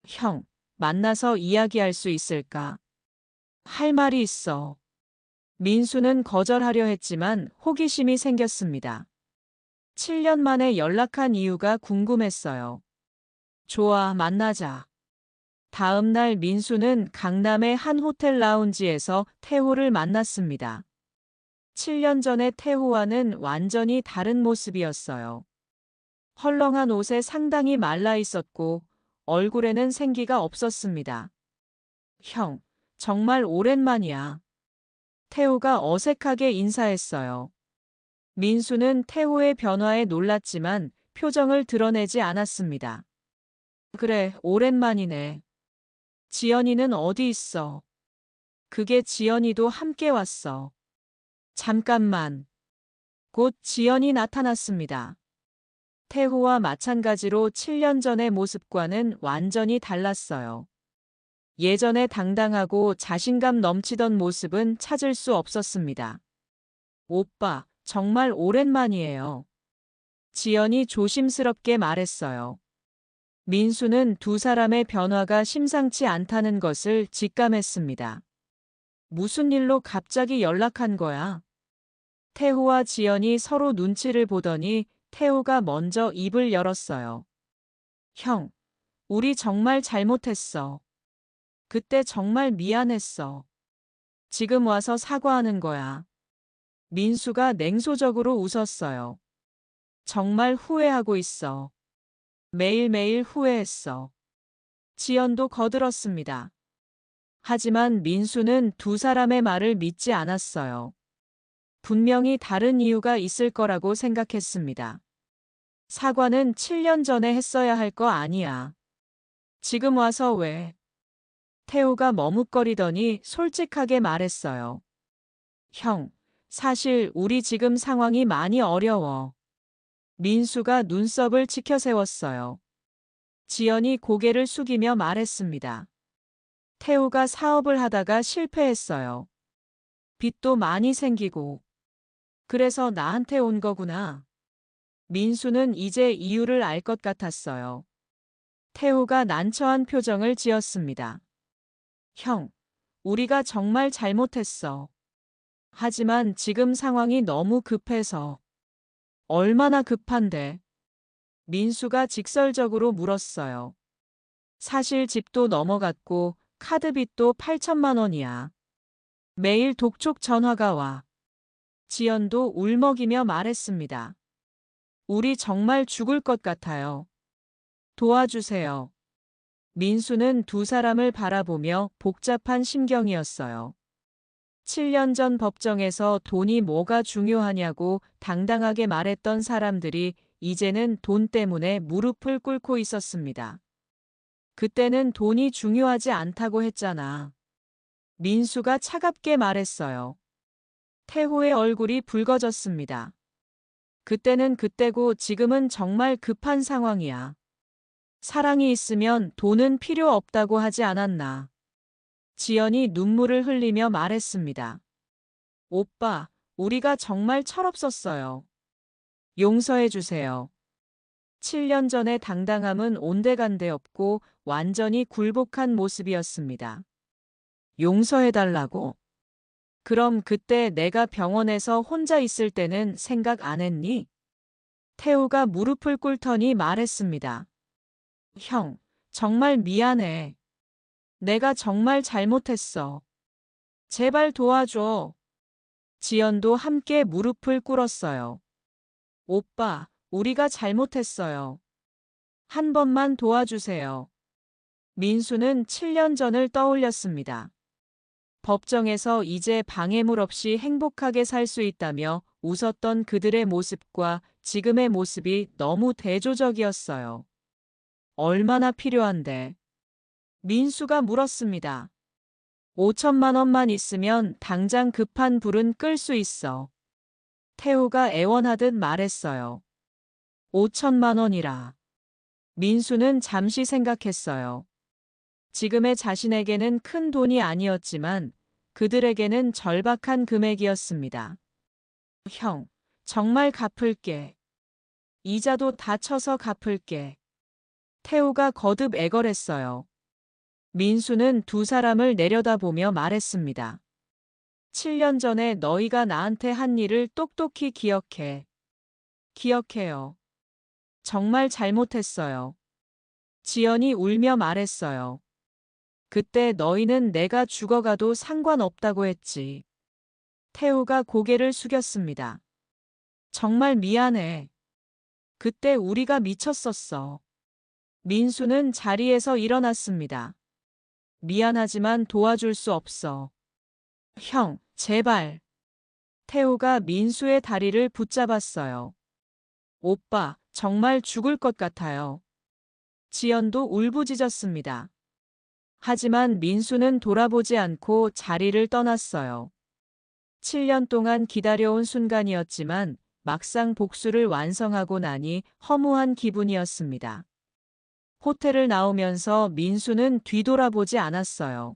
형, 만나서 이야기할 수 있을까? 할 말이 있어. 민수는 거절하려 했지만 호기심이 생겼습니다. 7년 만에 연락한 이유가 궁금했어요. 좋아, 만나자. 다음 날 민수는 강남의 한 호텔 라운지에서 태호를 만났습니다. 7년 전의 태호와는 완전히 다른 모습이었어요. 헐렁한 옷에 상당히 말라 있었고 얼굴에는 생기가 없었습니다. 형, 정말 오랜만이야. 태호가 어색하게 인사했어요. 민수는 태호의 변화에 놀랐지만 표정을 드러내지 않았습니다. 그래, 오랜만이네. 지연이는 어디 있어? 그게 지연이도 함께 왔어. 잠깐만. 곧 지연이 나타났습니다. 태호와 마찬가지로 7년 전의 모습과는 완전히 달랐어요. 예전에 당당하고 자신감 넘치던 모습은 찾을 수 없었습니다. 오빠, 정말 오랜만이에요. 지연이 조심스럽게 말했어요. 민수는 두 사람의 변화가 심상치 않다는 것을 직감했습니다. 무슨 일로 갑자기 연락한 거야? 태호와 지연이 서로 눈치를 보더니 태호가 먼저 입을 열었어요. 형, 우리 정말 잘못했어. 그때 정말 미안했어. 지금 와서 사과하는 거야. 민수가 냉소적으로 웃었어요. 정말 후회하고 있어. 매일매일 후회했어. 지연도 거들었습니다. 하지만 민수는 두 사람의 말을 믿지 않았어요. 분명히 다른 이유가 있을 거라고 생각했습니다. 사과는 7년 전에 했어야 할 거 아니야. 지금 와서 왜? 태호가 머뭇거리더니 솔직하게 말했어요. 형, 사실 우리 지금 상황이 많이 어려워. 민수가 눈썹을 치켜세웠어요. 지연이 고개를 숙이며 말했습니다. 태호가 사업을 하다가 실패했어요. 빚도 많이 생기고. 그래서 나한테 온 거구나. 민수는 이제 이유를 알 것 같았어요. 태호가 난처한 표정을 지었습니다. 형, 우리가 정말 잘못했어. 하지만 지금 상황이 너무 급해서. 얼마나 급한데? 민수가 직설적으로 물었어요. 사실 집도 넘어갔고 카드빚도 8천만 원이야. 매일 독촉 전화가 와. 지연도 울먹이며 말했습니다. 우리 정말 죽을 것 같아요. 도와주세요. 민수는 두 사람을 바라보며 복잡한 심경이었어요. 7년 전 법정에서 돈이 뭐가 중요하냐고 당당하게 말했던 사람들이 이제는 돈 때문에 무릎을 꿇고 있었습니다. 그때는 돈이 중요하지 않다고 했잖아. 민수가 차갑게 말했어요. 태호의 얼굴이 붉어졌습니다. 그때는 그때고 지금은 정말 급한 상황이야. 사랑이 있으면 돈은 필요 없다고 하지 않았나. 지연이 눈물을 흘리며 말했습니다. 오빠, 우리가 정말 철없었어요. 용서해 주세요. 7년 전의 당당함은 온데간데 없고 완전히 굴복한 모습이었습니다. 용서해달라고? 그럼 그때 내가 병원에서 혼자 있을 때는 생각 안 했니? 태우가 무릎을 꿇더니 말했습니다. 형, 정말 미안해. 내가 정말 잘못했어. 제발 도와줘. 지연도 함께 무릎을 꿇었어요. 오빠, 우리가 잘못했어요. 한 번만 도와주세요. 민수는 7년 전을 떠올렸습니다. 법정에서 이제 방해물 없이 행복하게 살 수 있다며 웃었던 그들의 모습과 지금의 모습이 너무 대조적이었어요. 얼마나 필요한데? 민수가 물었습니다. 5천만 원만 있으면 당장 급한 불은 끌 수 있어. 태호가 애원하듯 말했어요. 5천만 원이라. 민수는 잠시 생각했어요. 지금의 자신에게는 큰 돈이 아니었지만 그들에게는 절박한 금액이었습니다. 형, 정말 갚을게. 이자도 다 쳐서 갚을게. 태호가 거듭 애걸했어요. 민수는 두 사람을 내려다보며 말했습니다. 7년 전에 너희가 나한테 한 일을 똑똑히 기억해. 기억해요. 정말 잘못했어요. 지연이 울며 말했어요. 그때 너희는 내가 죽어가도 상관없다고 했지. 태우가 고개를 숙였습니다. 정말 미안해. 그때 우리가 미쳤었어. 민수는 자리에서 일어났습니다. 미안하지만 도와줄 수 없어. 형, 제발. 태우가 민수의 다리를 붙잡았어요. 오빠, 정말 죽을 것 같아요. 지연도 울부짖었습니다. 하지만 민수는 돌아보지 않고 자리를 떠났어요. 7년 동안 기다려온 순간이었지만 막상 복수를 완성하고 나니 허무한 기분이었습니다. 호텔을 나오면서 민수는 뒤돌아보지 않았어요.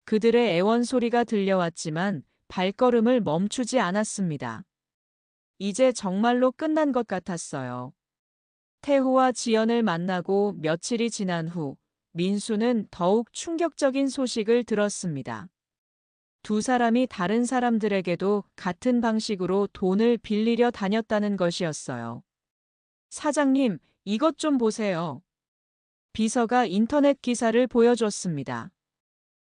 그들의 애원 소리가 들려왔지만 발걸음을 멈추지 않았습니다. 이제 정말로 끝난 것 같았어요. 태호와 지연을 만나고 며칠이 지난 후 민수는 더욱 충격적인 소식을 들었습니다. 두 사람이 다른 사람들에게도 같은 방식으로 돈을 빌리려 다녔다는 것이었어요. 사장님, 이것 좀 보세요. 비서가 인터넷 기사를 보여줬습니다.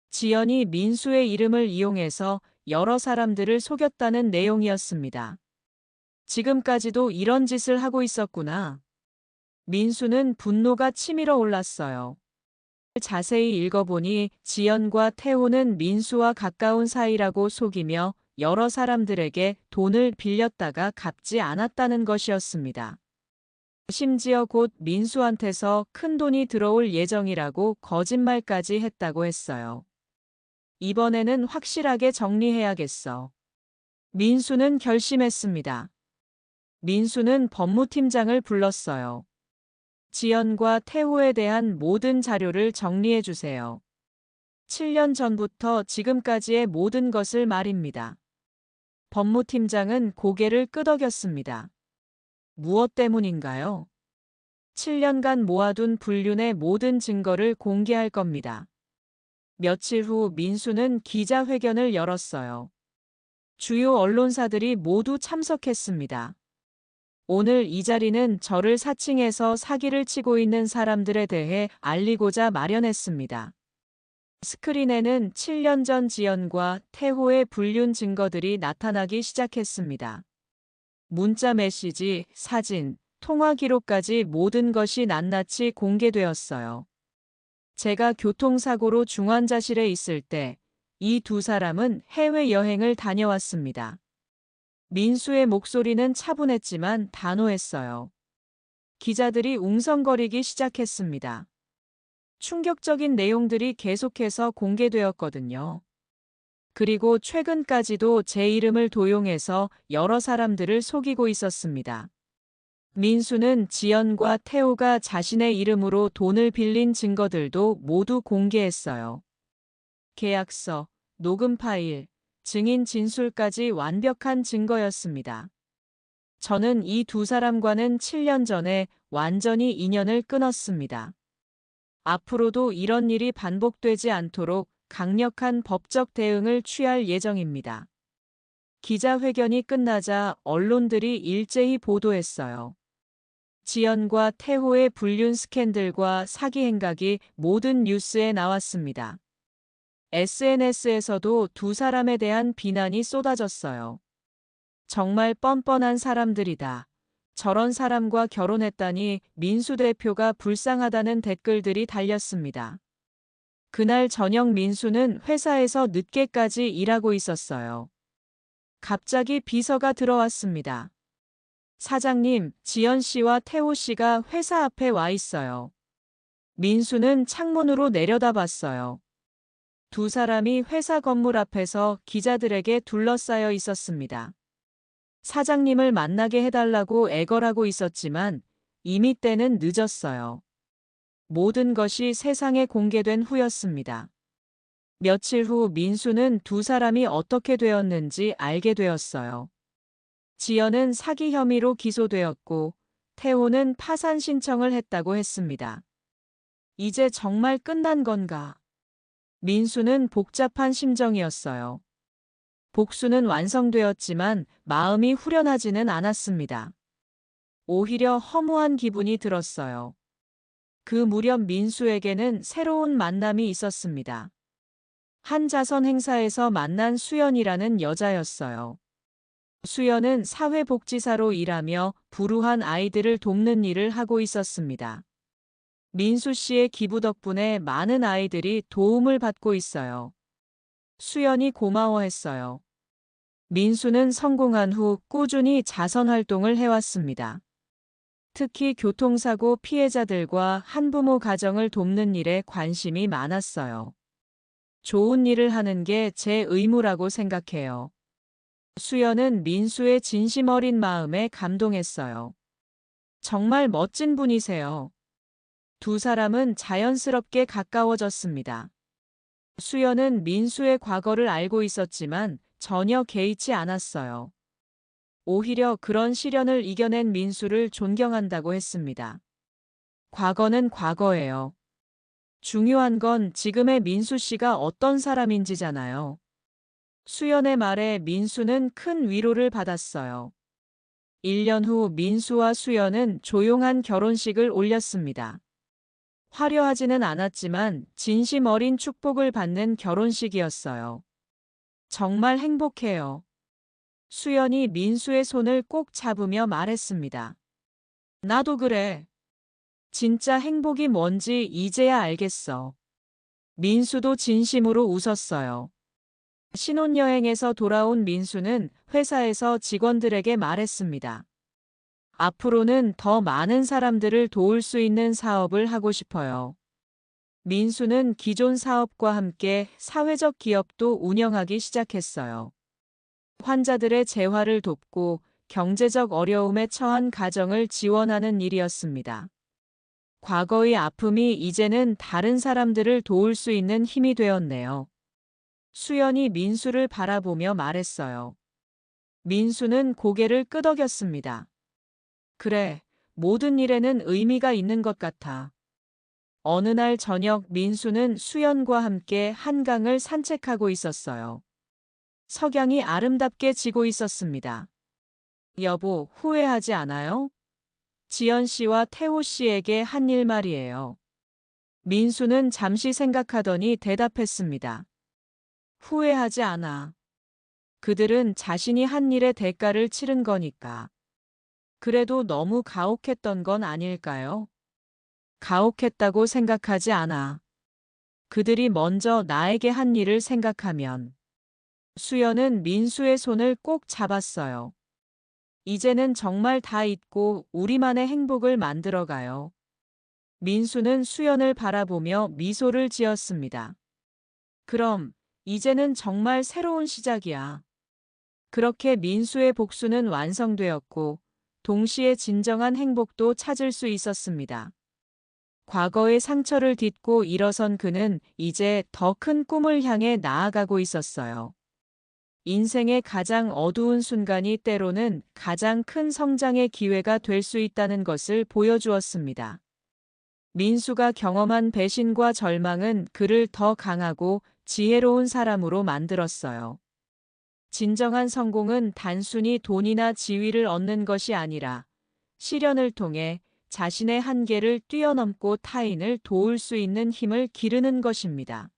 지연이 민수의 이름을 이용해서 여러 사람들을 속였다는 내용이었습니다. 지금까지도 이런 짓을 하고 있었구나. 민수는 분노가 치밀어 올랐어요. 자세히 읽어보니 지연과 태호는 민수와 가까운 사이라고 속이며 여러 사람들에게 돈을 빌렸다가 갚지 않았다는 것이었습니다. 심지어 곧 민수한테서 큰 돈이 들어올 예정이라고 거짓말까지 했다고 했어요. 이번에는 확실하게 정리해야겠어. 민수는 결심했습니다. 민수는 법무팀장을 불렀어요. 지연과 태호에 대한 모든 자료를 정리해 주세요. 7년 전부터 지금까지의 모든 것을 말입니다. 법무팀장은 고개를 끄덕였습니다. 무엇 때문인가요? 7년간 모아둔 불륜의 모든 증거를 공개할 겁니다. 며칠 후 민수는 기자회견을 열었어요. 주요 언론사들이 모두 참석했습니다. 오늘 이 자리는 저를 사칭해서 사기를 치고 있는 사람들에 대해 알리고자 마련했습니다. 스크린에는 7년 전 지연과 태호의 불륜 증거들이 나타나기 시작했습니다. 문자 메시지, 사진, 통화 기록까지 모든 것이 낱낱이 공개되었어요. 제가 교통사고로 중환자실에 있을 때 이 두 사람은 해외여행을 다녀왔습니다. 민수의 목소리는 차분했지만 단호했어요. 기자들이 웅성거리기 시작했습니다. 충격적인 내용들이 계속해서 공개되었거든요. 그리고 최근까지도 제 이름을 도용해서 여러 사람들을 속이고 있었습니다. 민수는 지연과 태호가 자신의 이름으로 돈을 빌린 증거들도 모두 공개했어요. 계약서, 녹음 파일, 증인 진술까지 완벽한 증거였습니다. 저는 이 두 사람과는 7년 전에 완전히 인연을 끊었습니다. 앞으로도 이런 일이 반복되지 않도록 강력한 법적 대응을 취할 예정입니다. 기자회견이 끝나자 언론들이 일제히 보도했어요. 지연과 태호의 불륜 스캔들과 사기 행각이 모든 뉴스에 나왔습니다. SNS에서도 두 사람에 대한 비난이 쏟아졌어요. 정말 뻔뻔한 사람들이다. 저런 사람과 결혼했다니 민수 대표가 불쌍하다는 댓글들이 달렸습니다. 그날 저녁 민수는 회사에서 늦게까지 일하고 있었어요. 갑자기 비서가 들어왔습니다. 사장님, 지연 씨와 태호 씨가 회사 앞에 와 있어요. 민수는 창문으로 내려다봤어요. 두 사람이 회사 건물 앞에서 기자들에게 둘러싸여 있었습니다. 사장님을 만나게 해달라고 애걸하고 있었지만 이미 때는 늦었어요. 모든 것이 세상에 공개된 후였습니다. 며칠 후 민수는 두 사람이 어떻게 되었는지 알게 되었어요. 지연은 사기 혐의로 기소되었고 태호는 파산 신청을 했다고 했습니다. 이제 정말 끝난 건가? 민수는 복잡한 심정이었어요. 복수는 완성되었지만 마음이 후련하지는 않았습니다. 오히려 허무한 기분이 들었어요. 그 무렵 민수에게는 새로운 만남이 있었습니다. 한 자선 행사에서 만난 수연이라는 여자였어요. 수연은 사회복지사로 일하며 불우한 아이들을 돕는 일을 하고 있었습니다. 민수 씨의 기부 덕분에 많은 아이들이 도움을 받고 있어요. 수연이 고마워했어요. 민수는 성공한 후 꾸준히 자선 활동을 해왔습니다. 특히 교통사고 피해자들과 한부모 가정을 돕는 일에 관심이 많았어요. 좋은 일을 하는 게 제 의무라고 생각해요. 수연은 민수의 진심 어린 마음에 감동했어요. 정말 멋진 분이세요. 두 사람은 자연스럽게 가까워졌습니다. 수연은 민수의 과거를 알고 있었지만 전혀 개의치 않았어요. 오히려 그런 시련을 이겨낸 민수를 존경한다고 했습니다. 과거는 과거예요. 중요한 건 지금의 민수 씨가 어떤 사람인지잖아요. 수연의 말에 민수는 큰 위로를 받았어요. 1년 후 민수와 수연은 조용한 결혼식을 올렸습니다. 화려하지는 않았지만 진심 어린 축복을 받는 결혼식이었어요. 정말 행복해요. 수연이 민수의 손을 꼭 잡으며 말했습니다. 나도 그래. 진짜 행복이 뭔지 이제야 알겠어. 민수도 진심으로 웃었어요. 신혼여행에서 돌아온 민수는 회사에서 직원들에게 말했습니다. 앞으로는 더 많은 사람들을 도울 수 있는 사업을 하고 싶어요. 민수는 기존 사업과 함께 사회적 기업도 운영하기 시작했어요. 환자들의 재활을 돕고 경제적 어려움에 처한 가정을 지원하는 일이었습니다. 과거의 아픔이 이제는 다른 사람들을 도울 수 있는 힘이 되었네요. 수연이 민수를 바라보며 말했어요. 민수는 고개를 끄덕였습니다. 그래, 모든 일에는 의미가 있는 것 같아. 어느 날 저녁 민수는 수연과 함께 한강을 산책하고 있었어요. 석양이 아름답게 지고 있었습니다. 여보, 후회하지 않아요? 지연 씨와 태호 씨에게 한 일 말이에요. 민수는 잠시 생각하더니 대답했습니다. 후회하지 않아. 그들은 자신이 한 일의 대가를 치른 거니까. 그래도 너무 가혹했던 건 아닐까요? 가혹했다고 생각하지 않아. 그들이 먼저 나에게 한 일을 생각하면. 수연은 민수의 손을 꼭 잡았어요. 이제는 정말 다 잊고 우리만의 행복을 만들어가요. 민수는 수연을 바라보며 미소를 지었습니다. 그럼, 이제는 정말 새로운 시작이야. 그렇게 민수의 복수는 완성되었고, 동시에 진정한 행복도 찾을 수 있었습니다. 과거의 상처를 딛고 일어선 그는 이제 더 큰 꿈을 향해 나아가고 있었어요. 인생의 가장 어두운 순간이 때로는 가장 큰 성장의 기회가 될 수 있다는 것을 보여주었습니다. 민수가 경험한 배신과 절망은 그를 더 강하고 지혜로운 사람으로 만들었어요. 진정한 성공은 단순히 돈이나 지위를 얻는 것이 아니라 시련을 통해 자신의 한계를 뛰어넘고 타인을 도울 수 있는 힘을 기르는 것입니다.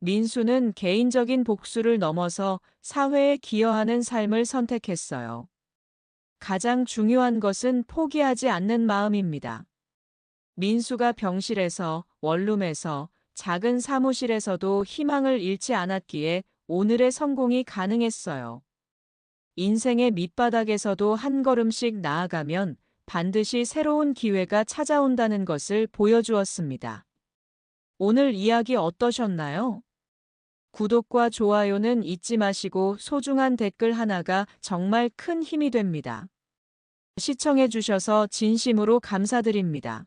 민수는 개인적인 복수를 넘어서 사회에 기여하는 삶을 선택했어요. 가장 중요한 것은 포기하지 않는 마음입니다. 민수가 병실에서, 원룸에서, 작은 사무실에서도 희망을 잃지 않았기에 오늘의 성공이 가능했어요. 인생의 밑바닥에서도 한 걸음씩 나아가면 반드시 새로운 기회가 찾아온다는 것을 보여주었습니다. 오늘 이야기 어떠셨나요? 구독과 좋아요는 잊지 마시고 소중한 댓글 하나가 정말 큰 힘이 됩니다. 시청해주셔서 진심으로 감사드립니다.